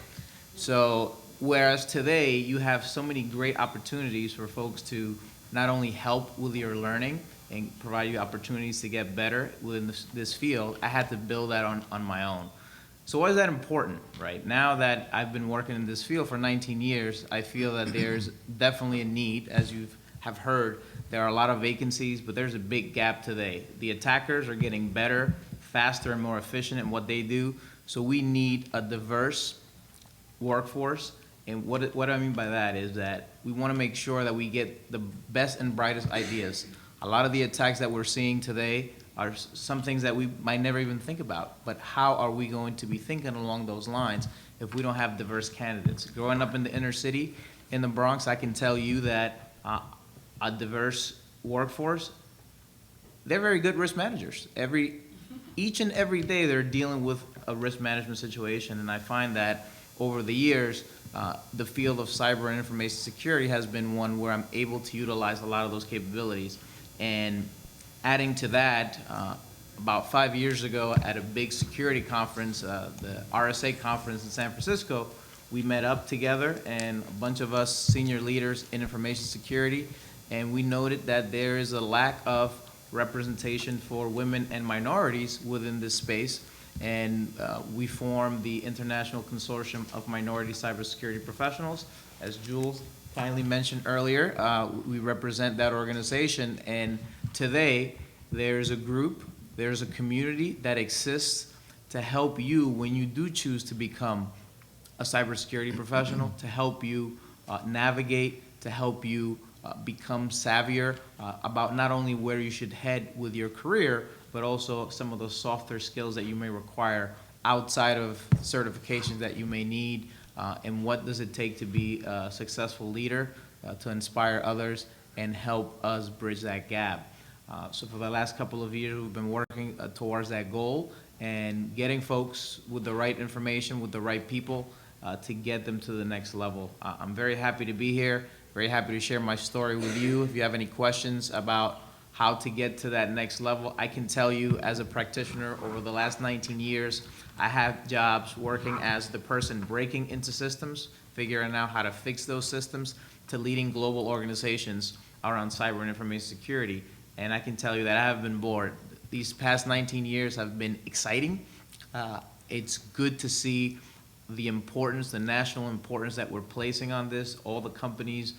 So whereas today you have so many great opportunities for folks to not only help with your learning and provide you opportunities to get better within this field, I had to build that on my own. So why is that important, right? Now that I've been working in this field for 19 years, I feel that there's definitely a need. As you have heard, there are a lot of vacancies, but there's a big gap today. The attackers are getting better, faster, and more efficient in what they do. So we need a diverse workforce. And what I mean by that is that we want to make sure that we get the best and brightest ideas. A lot of the attacks that we're seeing today are some things that we might never even think about. But how are we going to be thinking along those lines if we don't have diverse candidates? Growing up in the inner city, in the Bronx, I can tell you that a diverse workforce, they're very good risk managers. Each and every day they're dealing with a risk management situation, and I find that over the years, the field of cyber and information security has been one where I'm able to utilize a lot of those capabilities. And adding to that, about 5 years ago at a big security conference, the RSA conference in San Francisco, we met up together, and a bunch of us senior leaders in information security, and we noted that there is a lack of representation for women and minorities within this space. And we formed the International Consortium of Minority Cybersecurity Professionals. As Jules kindly mentioned earlier, we represent that organization, and today there's a group, there's a community that exists to help you when you do choose to become a cybersecurity professional, to help you navigate, to help you become savvier about not only where you should head with your career, but also some of those softer skills that you may require outside of certifications that you may need, and what does it take to be a successful leader, to inspire others and help us bridge that gap. So for the last couple of years, we've been working towards that goal and getting folks with the right information, with the right people, to get them to the next level. I'm very happy to be here, very happy to share my story with you. If you have any questions about how to get to that next level, I can tell you as a practitioner over the last 19 years, I have jobs working as the person breaking into systems, figuring out how to fix those systems, to leading global organizations around cyber and information security. And I can tell you that I have been bored. These past 19 years have been exciting. It's good to see the importance, the national importance that we're placing on this, all the companies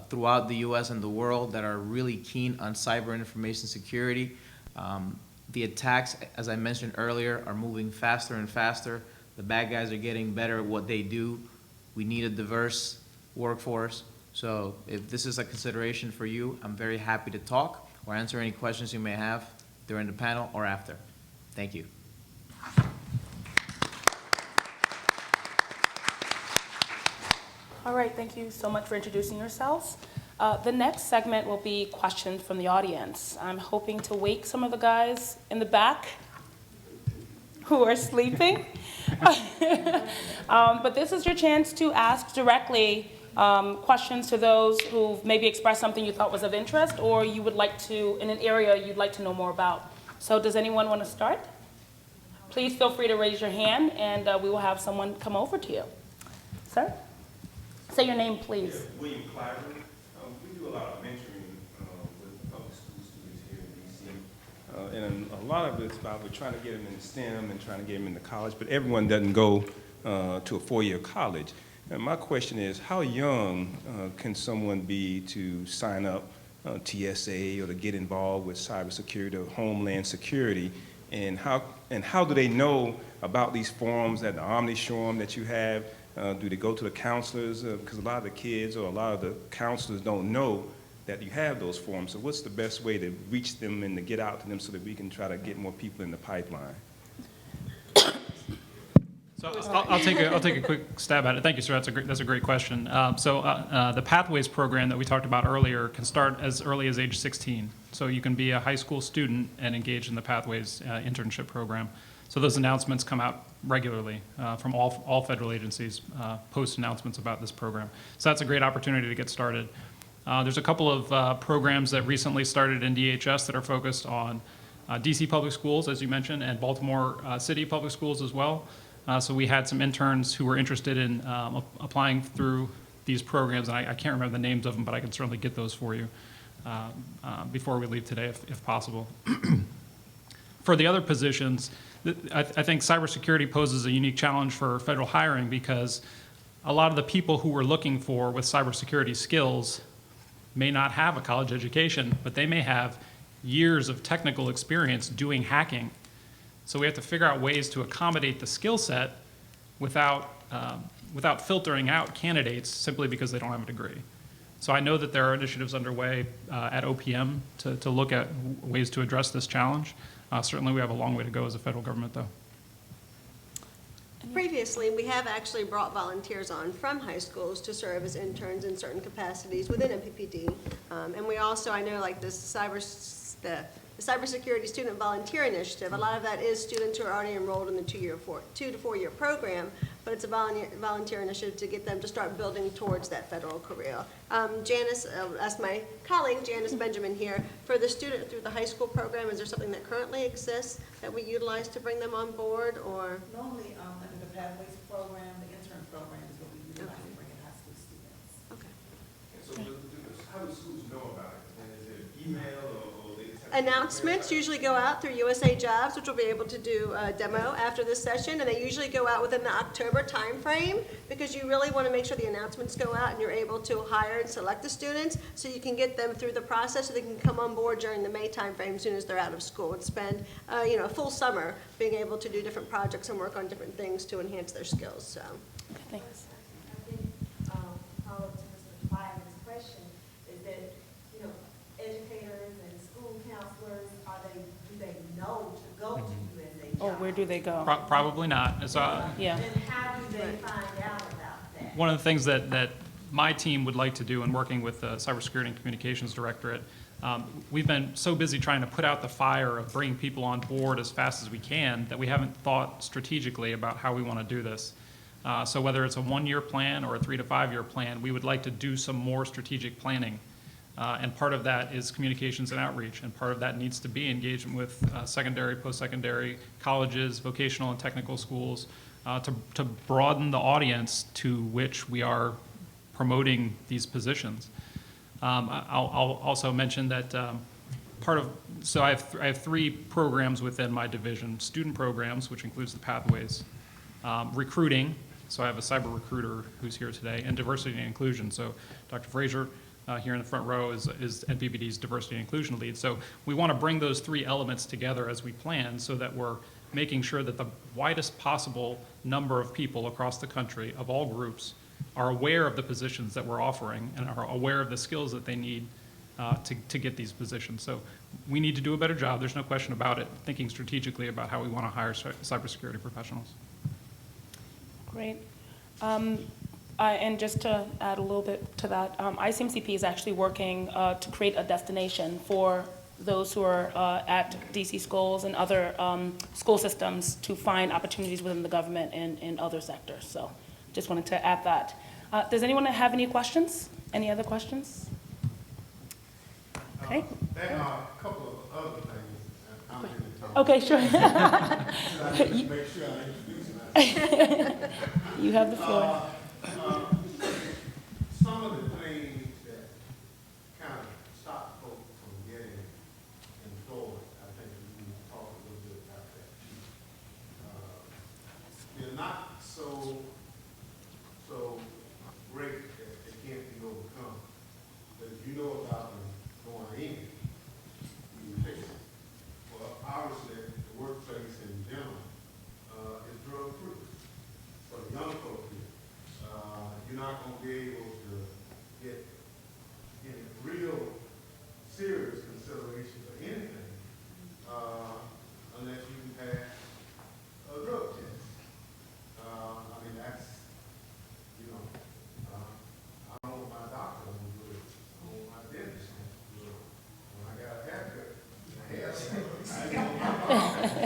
throughout the US and the world that are really keen on cyber and information security. The attacks, as I mentioned earlier, are moving faster and faster. The bad guys are getting better at what they do. We need a diverse workforce. So if this is a consideration for you, I'm very happy to talk or answer any questions you may have during the panel or after. Thank you. All right, thank you so much for introducing yourselves. The next segment will be questions from the audience. I'm hoping to wake some of the guys in the back who are sleeping. But this is your chance to ask directly questions to those who maybe expressed something you thought was of interest or you would like to, in an area you'd like to know more about. So does anyone want to start? Please feel free to raise your hand and we will have someone come over to you. Sir? Say your name, please. Yeah, William Clyburn. We do a lot of mentoring with public school students here in D.C. And a lot of it's about we're trying to get them in STEM and trying to get them into college, but everyone doesn't go to a four-year college. And my question is, how young can someone be to sign up TSA or to get involved with cybersecurity or homeland security? And how do they know about these forums at the Omni Showroom that you have? Do they go to the counselors? Because a lot of the kids or a lot of the counselors don't know that you have those forums. So what's the best way to reach them and to get out to them so that we can try to get more people in the pipeline? So I'll take a quick stab at it. Thank you, sir. That's a great question. The Pathways program that we talked about earlier can start as early as age 16. So you can be a high school student and engage in the Pathways internship program. So those announcements come out regularly from all federal agencies, post announcements about this program. So that's a great opportunity to get started. There's a couple of programs that recently started in DHS that are focused on DC public schools, as you mentioned, and Baltimore City public schools as well. So we had some interns who were interested in applying through these programs, and I can't remember the names of them, but I can certainly get those for you before we leave today, if possible. For the other positions, I think cybersecurity poses a unique challenge for federal hiring because a lot of the people who we're looking for with cybersecurity skills may not have a college education, but they may have years of technical experience doing hacking. So we have to figure out ways to accommodate the skill set without filtering out candidates simply because they don't have a degree. So I know that there are initiatives underway at OPM to look at ways to address this challenge. Certainly we have a long way to go as a federal government, though. Previously, we have actually brought volunteers on from high schools to serve as interns in certain capacities within MPPD. And we also, I know like the Cybersecurity Student Volunteer Initiative, a lot of that is students who are already enrolled in the 2 to 4 year program, but it's a volunteer initiative to get them to start building towards that federal career. Janice, that's my colleague, Janice Benjamin here, for the student through the high school program, is there something that currently exists that we utilize to bring them on board, or? Normally, under the Pathways program, the intern program is what we utilize to bring in high school students. Okay. And so how do schools know about it? And is it email or they just have Announcements usually go out through USA Jobs, which will be able to do a demo after this session, and they usually go out within the October timeframe because you really want to make sure the announcements go out and you're able to hire and select the students so you can get them through the process so they can come on board during the May timeframe as soon as they're out of school and spend a full summer being able to do different projects and work on different things to enhance their skills. So. Thanks. I think, follow up to Mr. Clyde's question is that, educators and school counselors, do they know to go to USA Jobs? Or where do they go? Probably not. It's, Yeah. And how do they find out about that? one of the things that my team would like to do in working with the Cybersecurity and Communications Directorate, we've been so busy trying to put out the fire of bringing people on board as fast as we can that we haven't thought strategically about how we want to do this. So whether it's a 1-year plan or a 3 to 5 year plan, we would like to do some more strategic planning. And part of that is communications and outreach, and part of that needs to be engagement with secondary, post-secondary, colleges, vocational and technical schools, to broaden the audience to which we are promoting these positions. I'll also mention that so I have 3 programs within my division: student programs, which includes the Pathways, recruiting, so I have a cyber recruiter who's here today, and diversity and inclusion. So Dr. Frazier here in the front row is NPPD's diversity and inclusion lead. So we want to bring those three elements together as we plan so that we're making sure that the widest possible number of people across the country of all groups are aware of the positions that we're offering and are aware of the skills that they need to get these positions. So we need to do a better job, there's no question about it, thinking strategically about how we want to hire cybersecurity professionals. Great. And just to add a little bit to that, ICMCP is actually working to create a destination for those who are at DC schools and other school systems to find opportunities within the government and in other sectors. So just wanted to add that. Does anyone have any questions? Any other questions? Okay. There are a couple of other things. I'm in the top. Okay, sure. So I need to make sure I introduce myself. You have the floor. Some of the things that kind of stop folks from getting employed, I think we need to talk a little bit about that. They're not so great that they can't be overcome. But if you know about them going in, you can fix it. Well, obviously, the workplace in general is drug-free. For the young folks here, you're not going to be able to get any real serious consideration for anything unless you can pass a drug test. I mean, that's, you know, I don't know what my doctor will do it. I don't know what my dentist will do it. When I got a haircut, my hair I didn't know my doctor.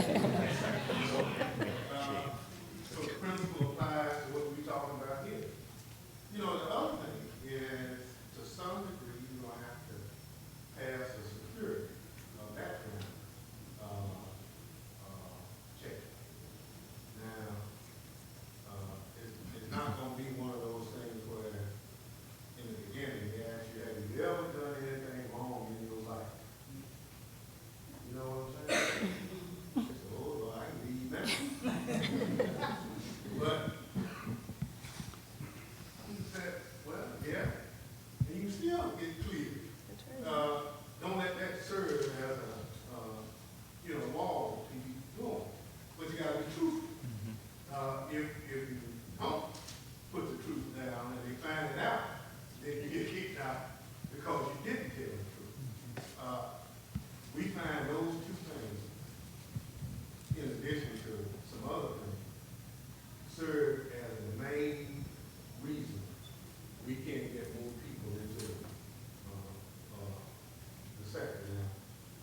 So the principle applies to what we're talking about here. You know, the other thing is, to some degree, you're going to have to pass a security background check. Now, it's not going to be one of those things where, in the beginning, they ask you, have you ever done anything wrong in your life? You know what I'm saying? You say, oh, Lord, I can leave now. But he said, well, yeah, and you still get cleared. Don't let that serve as a wall to keep going. But you gotta be truthful. If you don't put the truth down and they find it out, then you get kicked out because you didn't tell the truth. We find those two things, in addition to some other things, serve as the main reason we can't get more people into the sector. Now,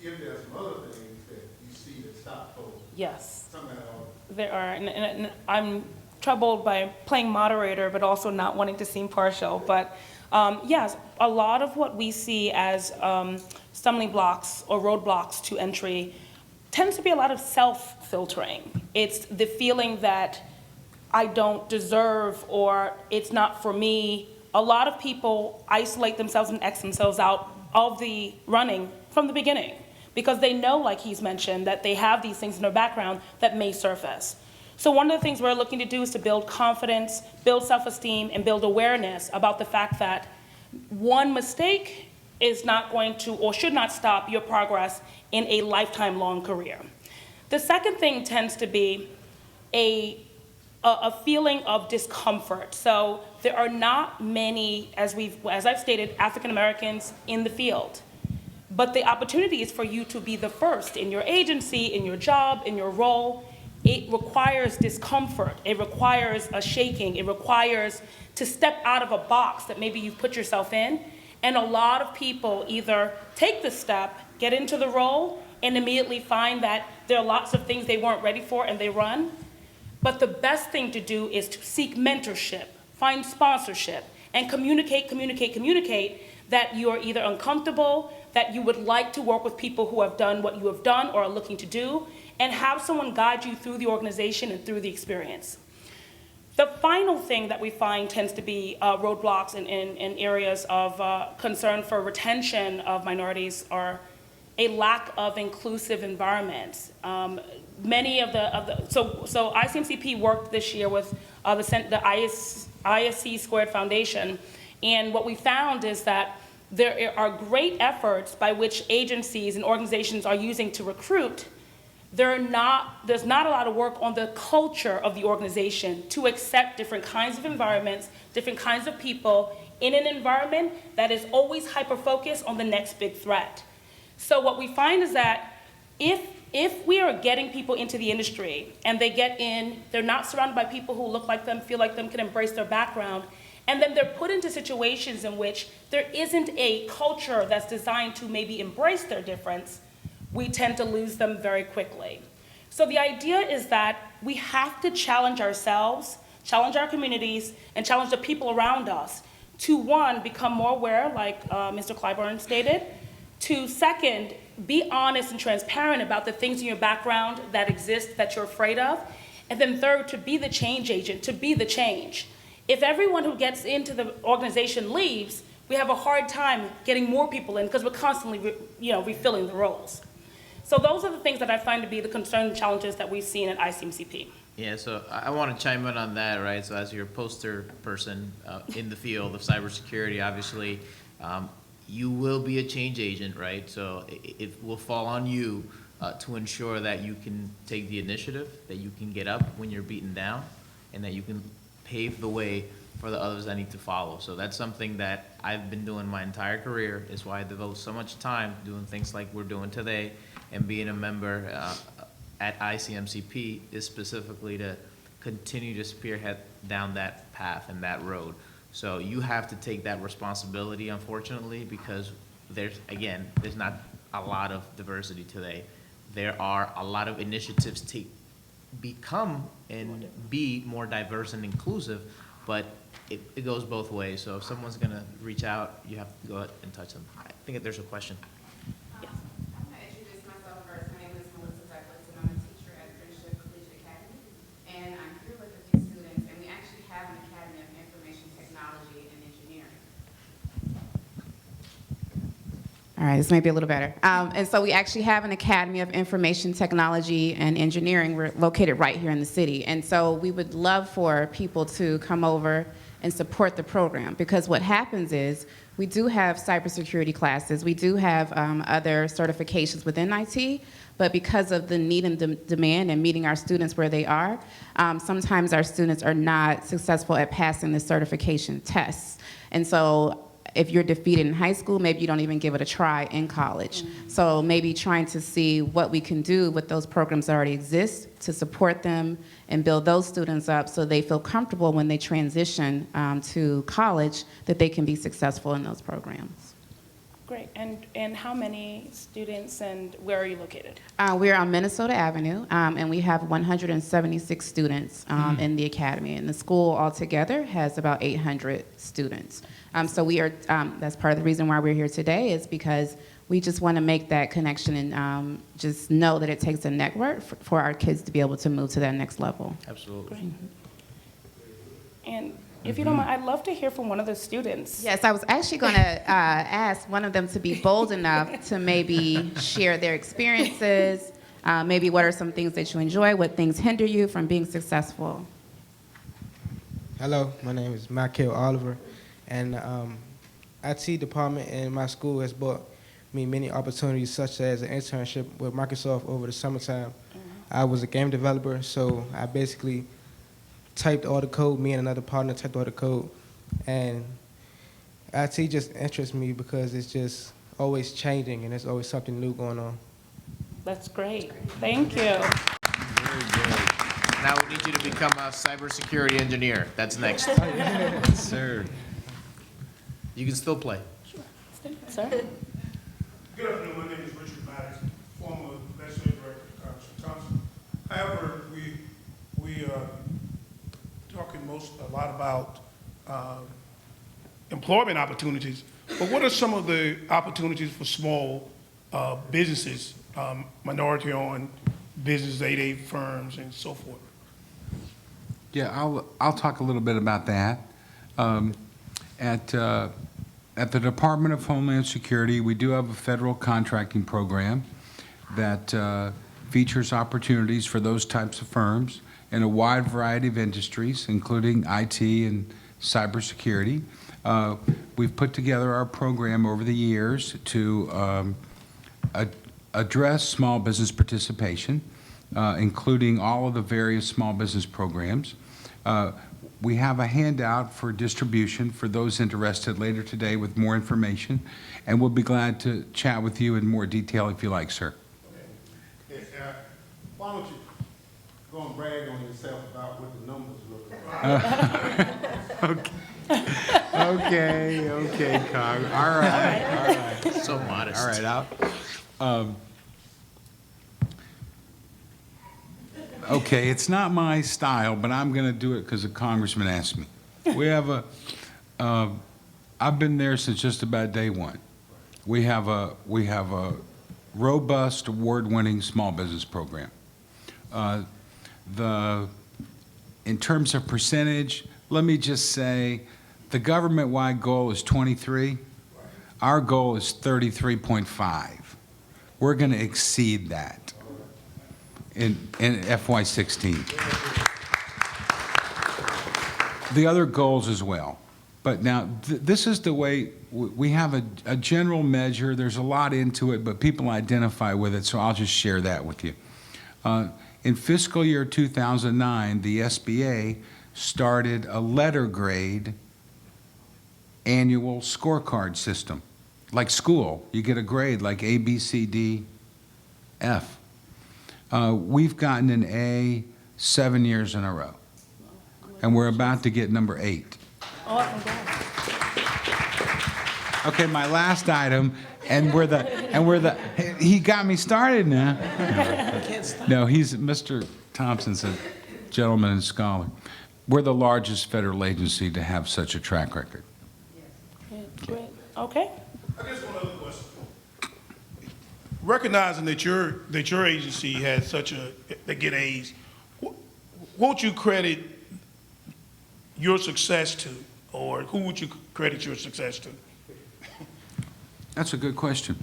if there's some other things that you see that stop folks, Yes. somebody ought There are, and I'm troubled by playing moderator, but also not wanting to seem partial. But yes, a lot of what we see as stumbling blocks or roadblocks to entry tends to be a lot of self-filtering. It's the feeling that I don't deserve or it's not for me. A lot of people isolate themselves and X themselves out of the running from the beginning because they know, like he's mentioned, that they have these things in their background that may surface. So one of the things we're looking to do is to build confidence, build self-esteem, and build awareness about the fact that one mistake is not going to or should not stop your progress in a lifetime-long career. The second thing tends to be a feeling of discomfort. So there are not many, as I've stated, African Americans in the field. But the opportunity is for you to be the first in your agency, in your job, in your role. It requires discomfort. It requires a shaking. It requires to step out of a box that maybe you've put yourself in. And a lot of people either take the step, get into the role, and immediately find that there are lots of things they weren't ready for and they run. But the best thing to do is to seek mentorship, find sponsorship, and communicate that you are either uncomfortable, that you would like to work with people who have done what you have done or are looking to do, and have someone guide you through the organization and through the experience. The final thing that we find tends to be roadblocks in areas of concern for retention of minorities are a lack of inclusive environments. Many of so ICMCP worked this year with the ISC Squared Foundation, and what we found is that there are great efforts by which agencies and organizations are using to recruit. There's not a lot of work on the culture of the organization to accept different kinds of environments, different kinds of people in an environment that is always hyper-focused on the next big threat. So what we find is that if we are getting people into the industry and they get in, they're not surrounded by people who look like them, feel like them, can embrace their background, and then they're put into situations in which there isn't a culture that's designed to maybe embrace their difference, we tend to lose them very quickly. So the idea is that we have to challenge ourselves, challenge our communities, and challenge the people around us to, one, become more aware, like Mr. Clyburn stated, to, second, be honest and transparent about the things in your background that exist that you're afraid of, and then third, to be the change agent, to be the change. If everyone who gets into the organization leaves, we have a hard time getting more people in because we're constantly refilling the roles. So those are the things that I find to be the concern and challenges that we've seen at ICMCP. Yeah, so I want to chime in on that, right? So as your poster person in the field of cybersecurity, obviously, you will be a change agent, right? So it will fall on you to ensure that you can take the initiative, that you can get up when you're beaten down, and that you can pave the way for the others that need to follow. So that's something that I've been doing my entire career. It's why I devote so much time doing things like we're doing today, and being a member at ICMCP is specifically to continue to spearhead down that path and that road. So you have to take that responsibility, unfortunately, because there's not a lot of diversity today. There are a lot of initiatives to become and be more diverse and inclusive, but it goes both ways. So if someone's gonna reach out, you have to go ahead and touch them. I think that there's a question. Yes. I'm going to introduce myself first. My name is Melissa Douglas, and I'm a teacher at Friendship Collegiate Academy. And I'm here with a few students, and we actually have an Academy of Information Technology and Engineering. All right, this may be a little better. And so we actually have an Academy of Information Technology and Engineering. We're located right here in the city. And so we would love for people to come over and support the program, because what happens is we do have cybersecurity classes. We do have other certifications within IT, but because of the need and demand and meeting our students where they are, sometimes our students are not successful at passing the certification tests. And so if you're defeated in high school, maybe you don't even give it a try in college. So maybe trying to see what we can do with those programs that already exist to support them and build those students up so they feel comfortable when they transition to college, that they can be successful in those programs. Great. And how many students, and where are you located? We're on Minnesota Avenue, and we have 176 students in the academy. And the school altogether has about 800 students. So we are, that's part of the reason why we're here today, is because we just want to make that connection and just know that it takes a network for our kids to be able to move to that next level. Absolutely. Great. And if you don't mind, I'd love to hear from one of the students. Yes, I was actually going to ask one of them to be bold enough to maybe share their experiences, maybe what are some things that you enjoy, what things hinder you from being successful. Hello, my name is Michael Oliver, and IT department in my school has brought me many opportunities, such as an internship with Microsoft over the summertime. I was a game developer, so I basically typed all the code. Me and another partner typed all the code, and IT just interests me because it's just always changing and there's always something new going on. That's great. Thank you. Very good. Now we need you to become a cybersecurity engineer. That's next. Yes, sir. You can still play. Sir? Good afternoon, my name is Richard Maddox, former legislative director of Congressman Thompson. However, we are talking a lot about employment opportunities, but what are some of the opportunities for small businesses, minority-owned business, 8A firms, and so forth? Yeah, I'll talk a little bit about that. At the Department of Homeland Security, we do have a federal contracting program that features opportunities for those types of firms in a wide variety of industries, including IT and cybersecurity. We've put together our program over the years to address small business participation, including all of the various small business programs. We have a handout for distribution for those interested later today with more information, and we'll be glad to chat with you in more detail if you like, sir. Okay. Why don't you go and brag on yourself about what the numbers look like? Okay, Cog. All right. So modest. All right, out. Okay, it's not my style, but I'm going to do it because the congressman asked me. We have I've been there since just about day one. We have a robust, award-winning small business program. In terms of percentage, let me just say, the government-wide goal is 23. Our goal is 33.5. We're going to exceed that in FY16. The other goals as well. But now, this is the way we have a general measure. There's a lot into it, but people identify with it, so I'll just share that with you. In fiscal year 2009, the SBA started a letter grade annual scorecard system. Like school, you get a grade like A, B, C, D, F. We've gotten an A 7 years in a row, and we're about to get number 8. Oh, congrats. Okay, my last item, he got me started now. No, Mr. Thompson's a gentleman and scholar. We're the largest federal agency to have such a track record. Great. Okay. I guess one other question. Recognizing that your agency has they get A's, won't you credit your success to, or who would you credit your success to? That's a good question.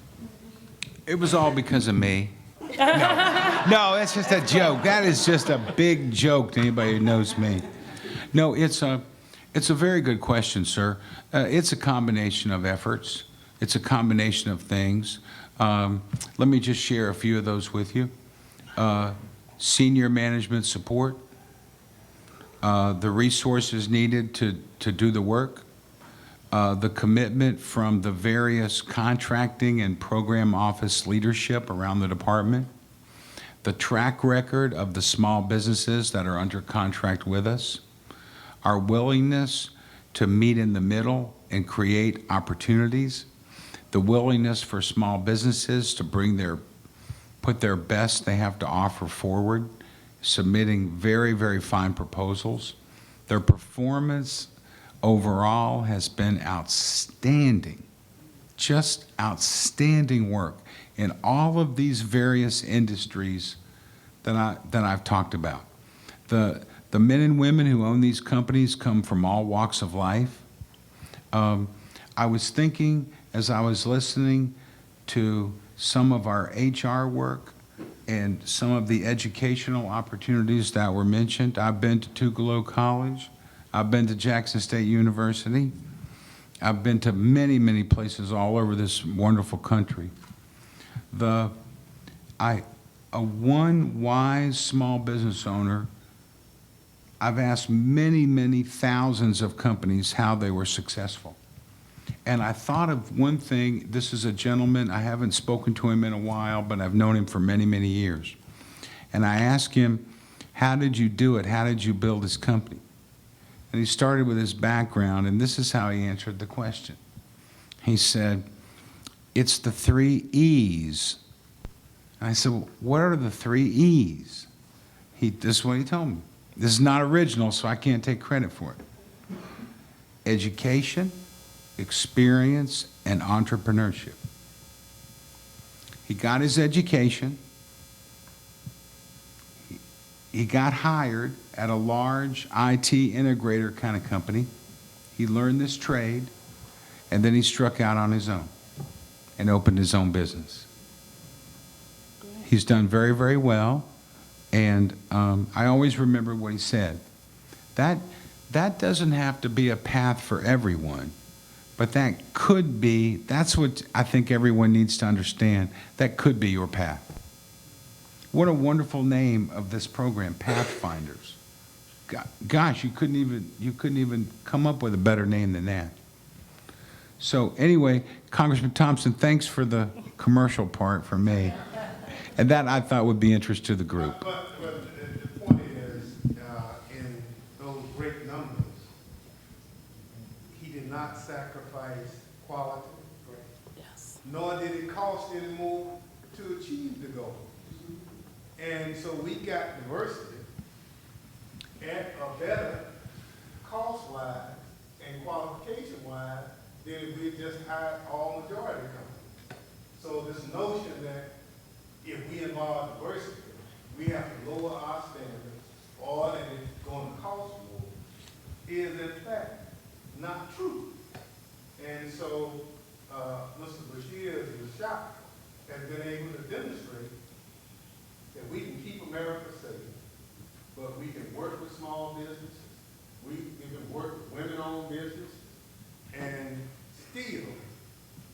It was all because of me. No, that's just a joke. That is just a big joke to anybody who knows me. No, it's a very good question, sir. It's a combination of efforts. It's a combination of things. Let me just share a few of those with you. Senior management support, the resources needed to do the work, the commitment from the various contracting and program office leadership around the department, the track record of the small businesses that are under contract with us, our willingness to meet in the middle and create opportunities, the willingness for small businesses to put their best they have to offer forward, submitting very, very fine proposals. Their performance overall has been outstanding, just outstanding work in all of these various industries that I've talked about. The men and women who own these companies come from all walks of life. I was thinking as I was listening to some of our HR work and some of the educational opportunities that were mentioned. I've been to Tugelo College. I've been to Jackson State University. I've been to many, many places all over this wonderful country. One wise small business owner, I've asked many, many thousands of companies how they were successful. And I thought of one thing. This is a gentleman, I haven't spoken to him in a while, but I've known him for many, many years. And I asked him, how did you do it? How did you build this company? And he started with his background, and this is how he answered the question. He said, it's the 3 E's. And I said, well, what are the 3 E's? This is what he told me. This is not original, so I can't take credit for it. Education, experience, and entrepreneurship. He got his education. He got hired at a large IT integrator kind of company. He learned this trade, and then he struck out on his own and opened his own business. He's done very, very well, and I always remember what he said. That doesn't have to be a path for everyone, But that could be, that's what I think everyone needs to understand. That could be your path. What a wonderful name of this program, Pathfinders. Gosh, you couldn't even come up with a better name than that. So anyway, Congressman Thompson, thanks for the commercial part for me. And that I thought would be interest to the group. But the point is, in those great numbers, he did not sacrifice quality, Yes. nor did it cost any more to achieve the goal. And so we got diversity at a better cost-wise and qualification-wise than if we just hired all majority companies. So this notion that if we involve diversity, we have to lower our standards or that it's going to cost more is in fact not true. And so Mr. Bashir, the shop, has been able to demonstrate that we can keep America safe, but we can work with small businesses, we can work with women-owned businesses, and still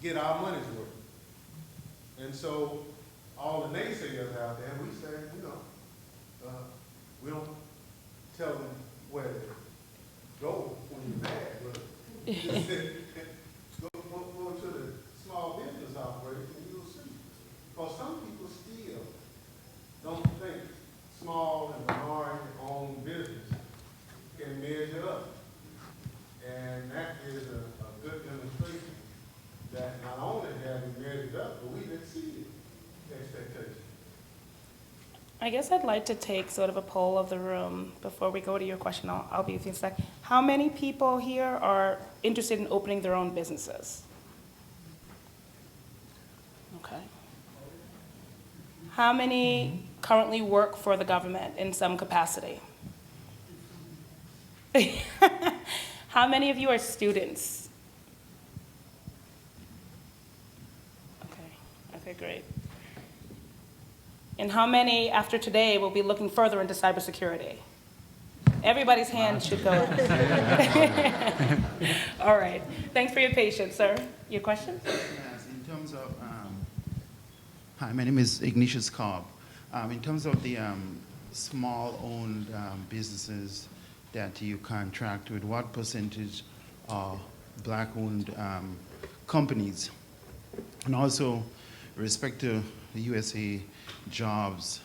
get our money's worth. And so all the naysayers out there, we say, we don't tell them where to go when you're mad, but just say, go to the small business operation and you'll see. Because some people still don't think small and minority-owned business can measure up. And that is a good demonstration that not only have we measured up, but we've exceeded expectations. I guess I'd like to take sort of a poll of the room before we go to your question. I'll be with you in a sec. How many people here are interested in opening their own businesses? Okay. How many currently work for the government in some capacity? How many of you are students? Okay, great. And how many, after today, will be looking further into cybersecurity? Everybody's hand should go up. All right. Thanks for your patience, sir. Your question? Yes, in terms of, hi, my name is Ignatius Cobb. In terms of the small-owned businesses that you contract with, what percentage are black-owned companies? And also, with respect to the USA jobs,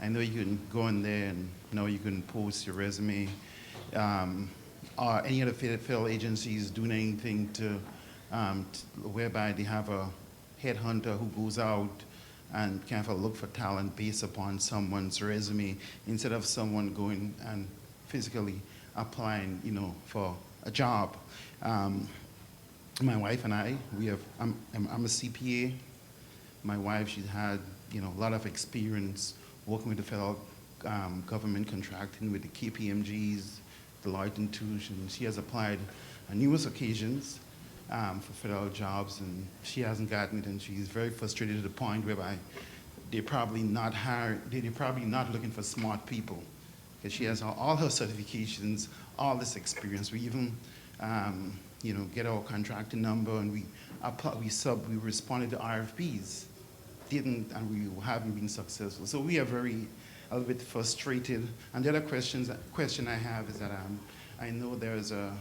I know you can go in there and you can post your resume. Are any of the federal agencies doing anything to whereby they have a headhunter who goes out and kind of look for talent based upon someone's resume instead of someone going and physically applying, for a job? My wife and I, I'm a CPA. My wife, she's had a lot of experience working with the federal government, contracting with the KPMGs, Deloitte & Touche, and she has applied on numerous occasions for federal jobs, and she hasn't gotten it, and she's very frustrated to the point whereby they're probably not looking for smart people, because she has all her certifications, all this experience. We even get our contracting number, and we responded to RFPs. And we haven't been successful. So we are a little bit frustrated. And the other question I have is that I know there's a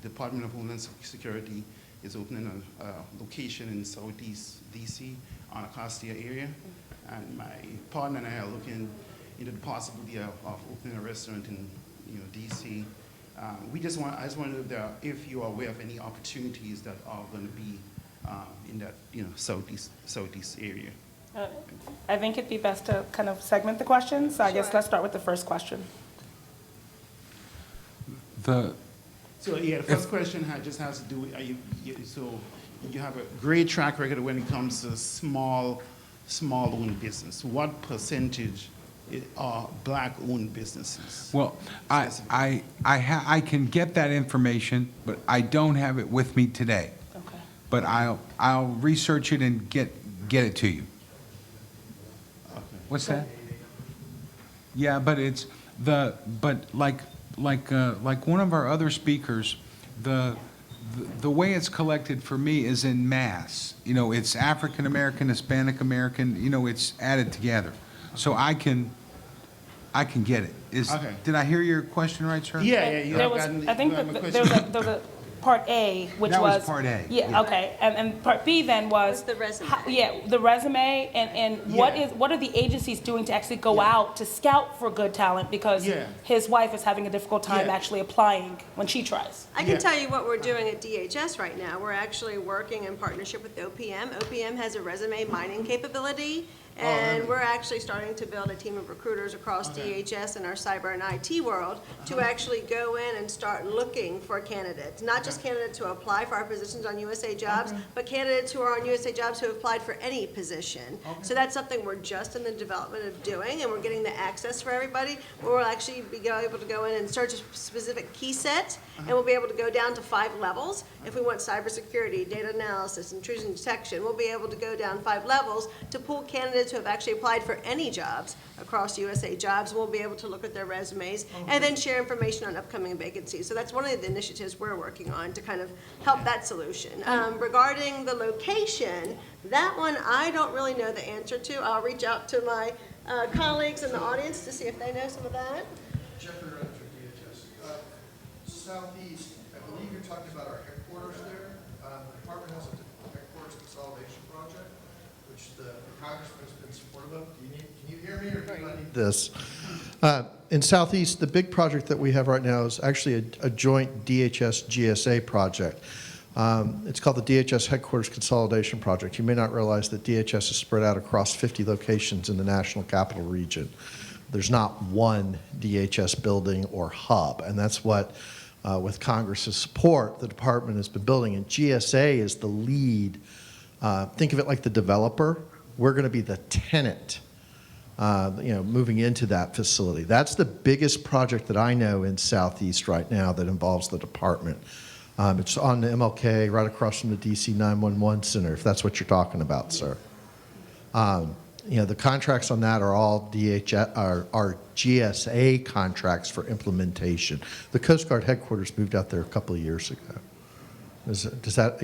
Department of Homeland Security is opening a location in Southeast DC on a Castilla area. And my partner and I are looking into the possibility of opening a restaurant in DC. I just want to know if you are aware of any opportunities that are going to be in that southeast area. I think it'd be best to kind of segment the questions. So I guess let's start with the first question. The first question just has to do with, so you have a great track record when it comes to small-owned business. What percentage are black-owned businesses? Well, I can get that information, but I don't have it with me today. Okay. But I'll research it and get it to you. Okay. What's that? Yeah, but like one of our other speakers, the way it's collected for me is in mass. You know, it's African American, Hispanic American, you know, it's added together. So I can get it. Okay. Did I hear your question right, sir? Yeah, you There have was, gotten. I think you have that my there question. was a part A, which That was was. part A, Yeah, yeah. okay, and part B then was. The resume. Yeah, the resume, and Yeah. what are the agencies doing to actually go out to scout for good talent? Because Yeah. his wife is having a difficult time Yeah. actually applying when she tries. I can Yeah. tell you what we're doing at DHS right now. We're actually working in partnership with OPM. OPM has a resume mining capability, and really? we're actually starting to build a team of recruiters across DHS and our cyber and IT world to actually go in and start looking for candidates. Not just candidates who apply for our positions on USA Jobs, but candidates who are on USA Jobs who have applied for any position. So that's something we're just in the development of doing, and we're getting the access for everybody, where we'll actually be able to go in and search a specific key set, and we'll be able to go down to 5 levels. If we want cybersecurity, data analysis, intrusion detection, we'll be able to go down 5 levels to pull candidates who have actually applied for any jobs across USA Jobs. We'll be able to look at their resumes and then share information on upcoming vacancies. So that's one of the initiatives we're working on to kind of help that solution. Regarding the location, that one I don't really know the answer to. I'll reach out to my colleagues in the audience to see if they know some of that. Jeffrey Reddick from DHS. Southeast, I believe you're talking about our headquarters there. The department has a headquarters consolidation project, which the congressman has been supportive of. Can you hear me, or do I need this? In Southeast, the big project that we have right now is actually a joint DHS-GSA project. It's called the DHS Headquarters Consolidation Project. You may not realize that DHS is spread out across 50 locations in the National Capital Region. There's not one DHS building or hub, and that's what, with Congress's support, the department has been building. And GSA is the lead. Think of it like the developer. We're going to be the tenant, moving into that facility. That's the biggest project that I know in Southeast right now that involves the department. It's on the MLK, right across from the DC 911 Center, if that's what you're talking about, sir. The contracts on that are all are GSA contracts for implementation. The Coast Guard headquarters moved out there a couple of years ago. Does that,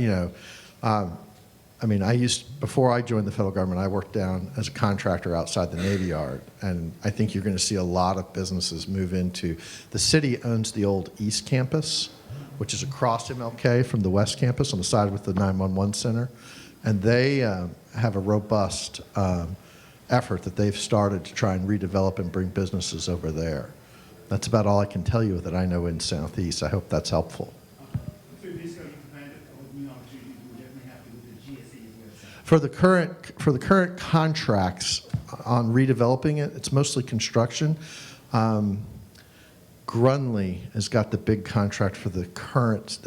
before I joined the federal government, I worked down as a contractor outside the Navy Yard, and I think you're going to see a lot of businesses move into, the city owns the old East Campus, which is across MLK from the West Campus on the side with the 911 Center, and they have a robust effort that they've started to try and redevelop and bring businesses over there. That's about all I can tell you that I know in Southeast. I hope that's helpful. For the current contracts on redeveloping it, it's mostly construction. Grunley has got the big contract for the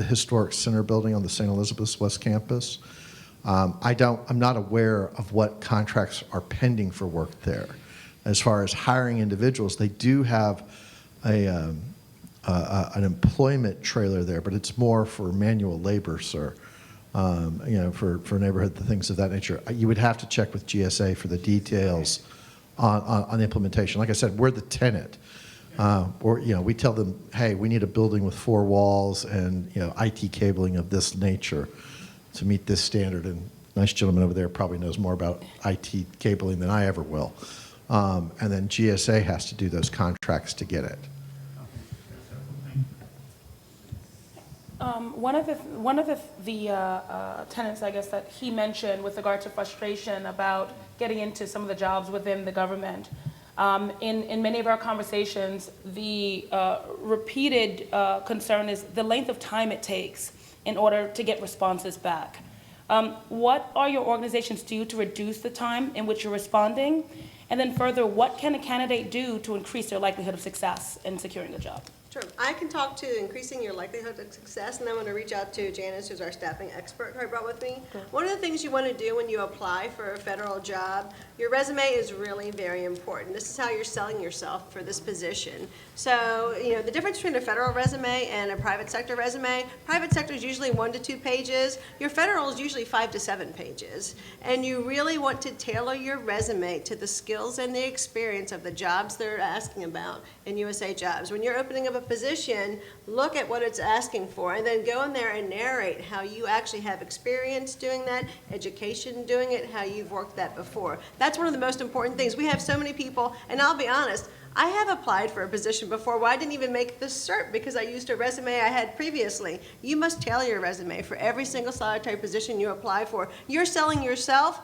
historic center building on the St. Elizabeth's West Campus. I'm not aware of what contracts are pending for work there. As far as hiring individuals, they do have an employment trailer there, but it's more for manual labor, sir. For neighborhood, things of that nature. You would have to check with GSA for the details on the implementation. Like I said, we're the tenant. We tell them, hey, we need a building with 4 walls and IT cabling of this nature to meet this standard. And nice gentleman over there probably knows more about IT cabling than I ever will. And then GSA has to do those contracts to get it. One of the tenets, I guess, that he mentioned with regard to frustration about getting into some of the jobs within the government. In many of our conversations, the repeated concern is the length of time it takes in order to get responses back. What are your organizations do to reduce the time in which you're responding? And then further, what can a candidate do to increase their likelihood of success in securing a job? Sure. I can talk to increasing your likelihood of success, and I'm going to reach out to Janice, who's our staffing expert who I brought with me. Okay. One of the things you want to do when you apply for a federal job, your resume is really very important. This is how you're selling yourself for this position. So, the difference between a federal resume and a private sector resume, private sector is usually 1 to 2 pages. Your federal is usually 5 to 7 pages. And you really want to tailor your resume to the skills and the experience of the jobs they're asking about in USA Jobs. When you're opening up a position, look at what it's asking for, and then go in there and narrate how you actually have experience doing that, education doing it, how you've worked that before. That's one of the most important things. We have so many people, and I'll be honest, I have applied for a position before where I didn't even make the cert because I used a resume I had previously. You must tailor your resume for every single solitary position you apply for. You're selling yourself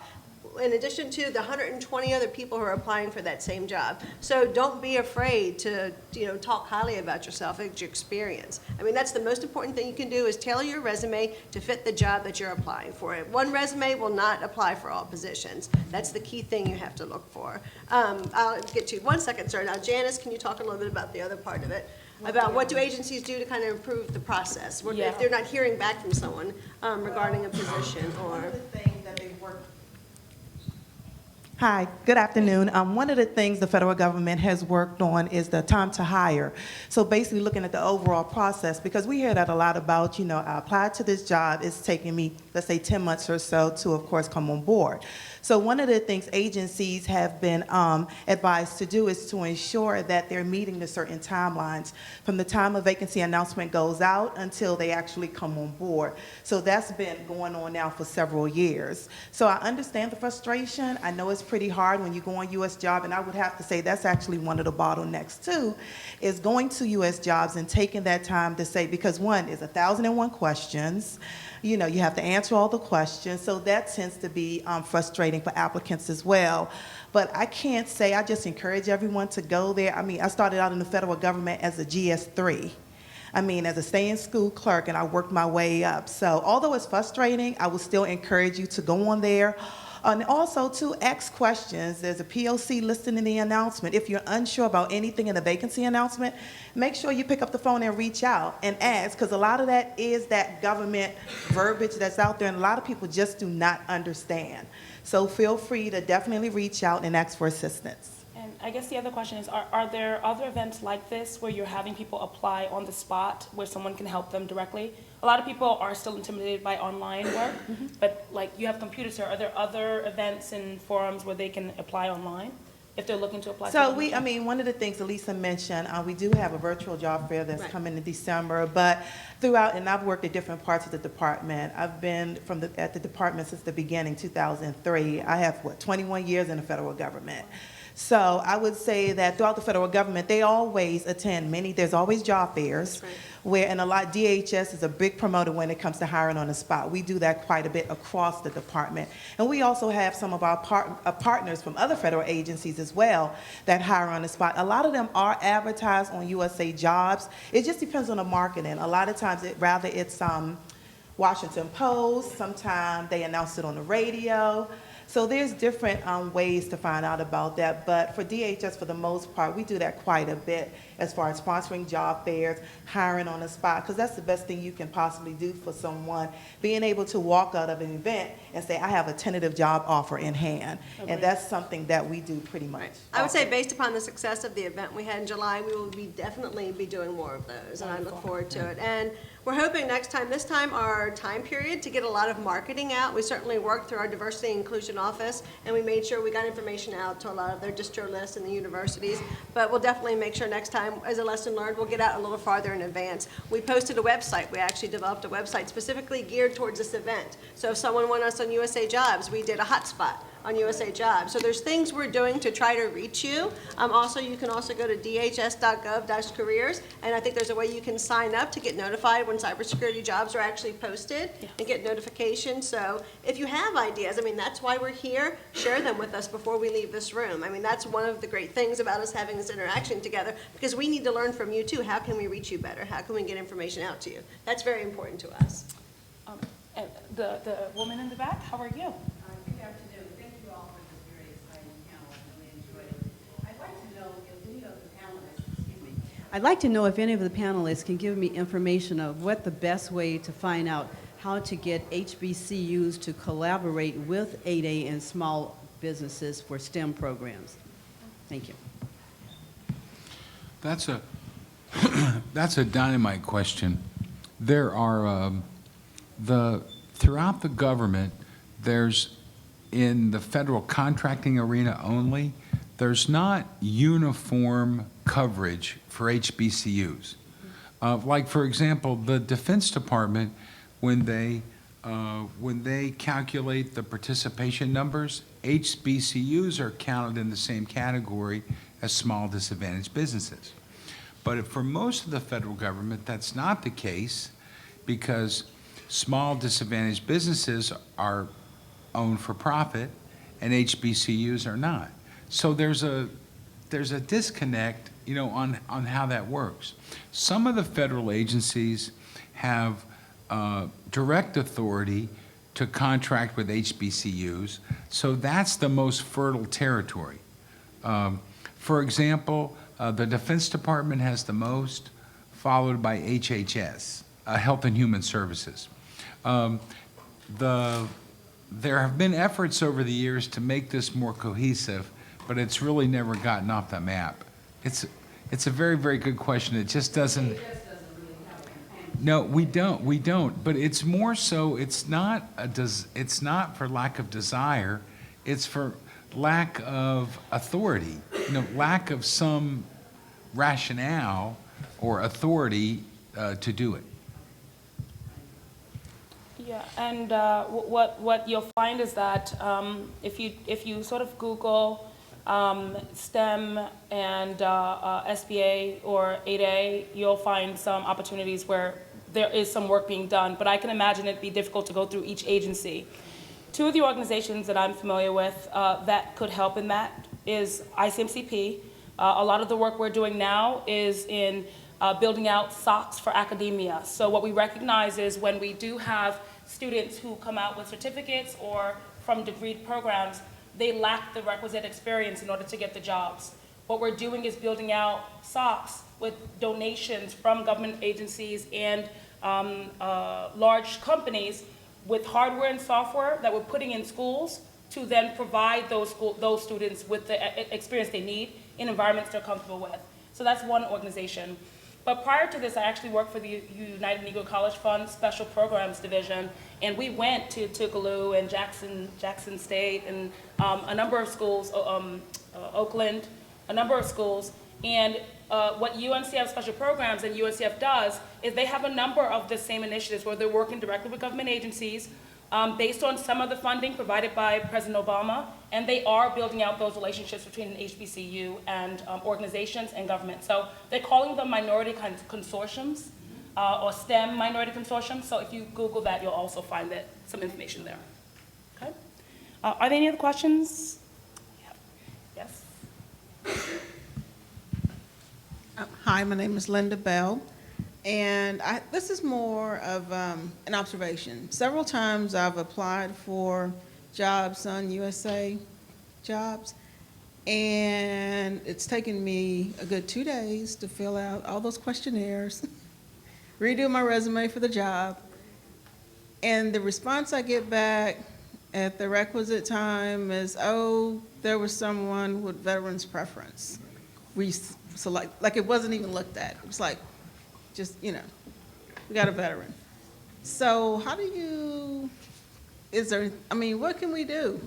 in addition to the 120 other people who are applying for that same job. So don't be afraid to, talk highly about yourself and your experience. I mean, that's the most important thing you can do is tailor your resume to fit the job that you're applying for. One resume will not apply for all positions. That's the key thing you have to look for. I'll get to you. 1 second, sir. Now, Janice, can you talk a little bit about the other part of it? About what do agencies do to kind of improve the process if they're not hearing back from someone regarding a position or... One of the things that they work. Hi, good afternoon. One of the things the federal government has worked on is the time to hire. So basically looking at the overall process, because we hear that a lot about, I applied to this job, it's taking me, let's say 10 months or so to, of course, come on board. So one of the things agencies have been advised to do is to ensure that they're meeting the certain timelines from the time a vacancy announcement goes out until they actually come on board. So that's been going on now for several years. So I understand the frustration. I know it's pretty hard when you go on U.S. Job, and I would have to say that's actually one of the bottlenecks too, is going to U.S. Jobs and taking that time to say, because one, is 1,001 questions. You have to answer all the questions, so that tends to be frustrating for applicants as well. But I can't say, I just encourage everyone to go there. I mean, I started out in the federal government as a GS3. As a stay-in-school clerk, and I worked my way up. So although it's frustrating, I would still encourage you to go on there. And also to ask questions. There's a POC listed in the announcement. If you're unsure about anything in the vacancy announcement, make sure you pick up the phone and reach out and ask, because a lot of that is that government verbiage that's out there, and a lot of people just do not understand. So feel free to definitely reach out and ask for assistance. And I guess the other question is, are there other events like this where you're having people apply on the spot where someone can help them directly? A lot of people are still intimidated by online work, but you have computers here. Are there other events and forums where they can apply online if they're looking to apply? So one of the things Elisa mentioned, we do have a virtual job fair that's coming in December, but throughout, and I've worked at different parts of the department. I've been at the department since the beginning, 2003. I have, 21 years in the federal government. So I would say that throughout the federal government, they always attend there's always job fairs, and DHS is a big promoter when it comes to hiring on the spot. We do that quite a bit across the department. And we also have some of our partners from other federal agencies as well that hire on the spot. A lot of them are advertised on USA Jobs. It just depends on the marketing. A lot of times it's Washington Post, sometimes they announce it on the radio. So there's different ways to find out about that, but for DHS, for the most part, we do that quite a bit as far as sponsoring job fairs, hiring on the spot, because that's the best thing you can possibly do for someone, being able to walk out of an event and say, I have a tentative job offer in hand, and that's something that we do pretty much. I would say based upon the success of the event we had in July, we will definitely be doing more of those, and I look forward to it. And we're hoping this time our time period to get a lot of marketing out. We certainly worked through our diversity and inclusion office, and we made sure we got information out to a lot of their distro lists and the universities. But we'll definitely make sure next time, as a lesson learned, we'll get out a little farther in advance. We posted a website. We actually developed a website specifically geared towards this event. So if someone went us on USA Jobs, we did a hotspot on USA Jobs. So there's things we're doing to try to reach you. Also, you can also go to dhs.gov/careers, and I think there's a way you can sign up to get notified when cybersecurity jobs are actually posted and get notifications. So if you have ideas, that's why we're here. Share them with us before we leave this room. That's one of the great things about us having this interaction together, because we need to learn from you too. How can we reach you better? How can we get information out to you? That's very important to us. And the woman in the back, how are you? Good afternoon. Thank you all for this very exciting panel. I really enjoyed it. I'd like to know if any of the panelists can give me information of what the best way to find out how to get HBCUs to collaborate with 8A and small businesses for STEM programs. Thank you. That's a dynamite question. There are throughout the government, there's in the federal contracting arena only, there's not uniform coverage for HBCUs. Like, for example, the Defense Department, when they calculate the participation numbers, HBCUs are counted in the same category as small disadvantaged businesses. But for most of the federal government, that's not the case, because small disadvantaged businesses are owned for profit and HBCUs are not. So there's a disconnect, you know, on how that works. Some of the federal agencies have direct authority to contract with HBCUs, so that's the most fertile territory. For example, the Defense Department has the most, followed by HHS, Health and Human Services. There have been efforts over the years to make this more cohesive, but it's really never gotten off the map. It's a very, very good question. It just doesn't. No, we don't. But it's more so. It's not for lack of desire. It's for lack of authority. You know, lack of some rationale or authority to do it. Yeah, and what you'll find is that if you sort of Google STEM and SBA or 8A, you'll find some opportunities where there is some work being done, but I can imagine it'd be difficult to go through each agency. Two of the organizations that I'm familiar with that could help in that is ICMCP. A lot of the work we're doing now is in building out SOCs for academia. So what we recognize is when we do have students who come out with certificates or from degree programs, they lack the requisite experience in order to get the jobs. What we're doing is building out SOCs with donations from government agencies and large companies with hardware and software that we're putting in schools to then provide those students with the experience they need in environments they're comfortable with. So that's one organization. But prior to this, I actually worked for the United Negro College Fund Special Programs Division, and we went to Tougaloo and Jackson State and a number of schools, Oakland, a number of schools. And what UNCF Special Programs and UNCF does is they have a number of the same initiatives where they're working directly with government agencies based on some of the funding provided by President Obama, and they are building out those relationships between HBCU and organizations and government. So they're calling them minority consortiums or STEM minority consortiums. So if you Google that, you'll also find some information there. Okay. Are there any other questions? Yeah. Yes. Hi, my name is Linda Bell. And this is more of an observation. Several times I've applied for jobs on USA Jobs, and it's taken me a good 2 days to fill out all those questionnaires, redo my resume for the job, and the response I get back at the requisite time is, oh, there was someone with veterans preference. So like it wasn't even looked at. It was like, just, you know, we got a veteran. So how do you, what can we do?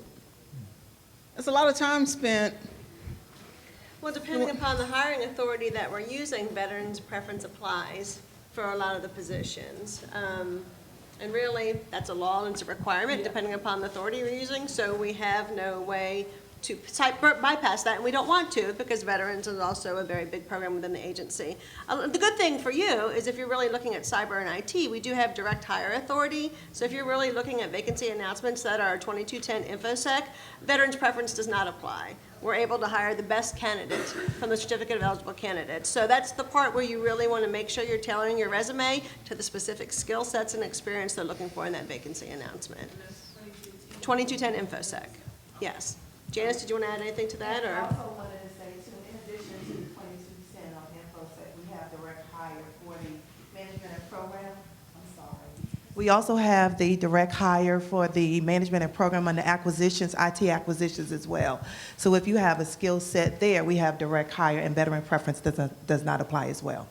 It's a lot of time spent. Well, depending upon the hiring authority that we're using, veterans preference applies for a lot of the positions. And really, that's a law and it's a requirement depending upon the authority we're using, so we have no way to bypass that, and we don't want to because veterans is also a very big program within the agency. The good thing for you is if you're really looking at cyber and IT, we do have direct hire authority. So if you're really looking at vacancy announcements that are 2210 InfoSec, veterans preference does not apply. We're able to hire the best candidate from the certificate of eligible candidates. So that's the part where you really want to make sure you're tailoring your resume to the specific skill sets and experience they're looking for in that vacancy announcement. 2210 InfoSec, yes. Janice, did you want to add anything to that? Or? I also wanted to say, too, in addition to the 22% on InfoSec, we have direct hire for the management and program. I'm sorry. We also have the direct hire for the management and program on the acquisitions, IT acquisitions as well. So if you have a skill set there, we have direct hire, and veteran preference does not apply as well.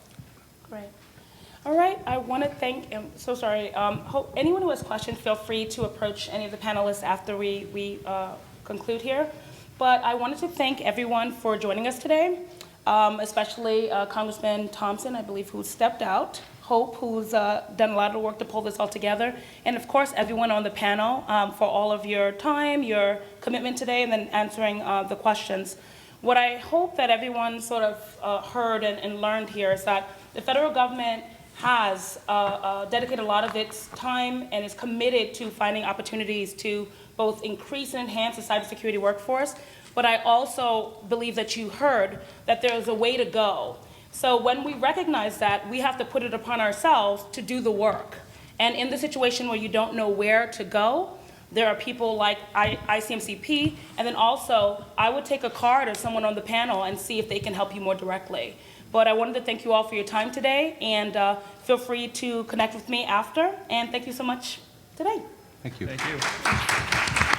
Great. All right, I want to thank, anyone who has questions, feel free to approach any of the panelists after we conclude here. But I wanted to thank everyone for joining us today. especially Congressman Thompson, I believe, who stepped out, Hope, who's done a lot of work to pull this all together, and of course, everyone on the panel for all of your time, your commitment today, and then answering the questions. What I hope that everyone sort of heard and learned here is that the federal government has dedicated a lot of its time and is committed to finding opportunities to both increase and enhance the cybersecurity workforce, but I also believe that you heard that there's a way to go. So when we recognize that, we have to put it upon ourselves to do the work. And in the situation where you don't know where to go, there are people like ICMCP, and then also I would take a card of someone on the panel and see if they can help you more directly. But I wanted to thank you all for your time today, and feel free to connect with me after, and thank you so much today. Thank you. Thank you.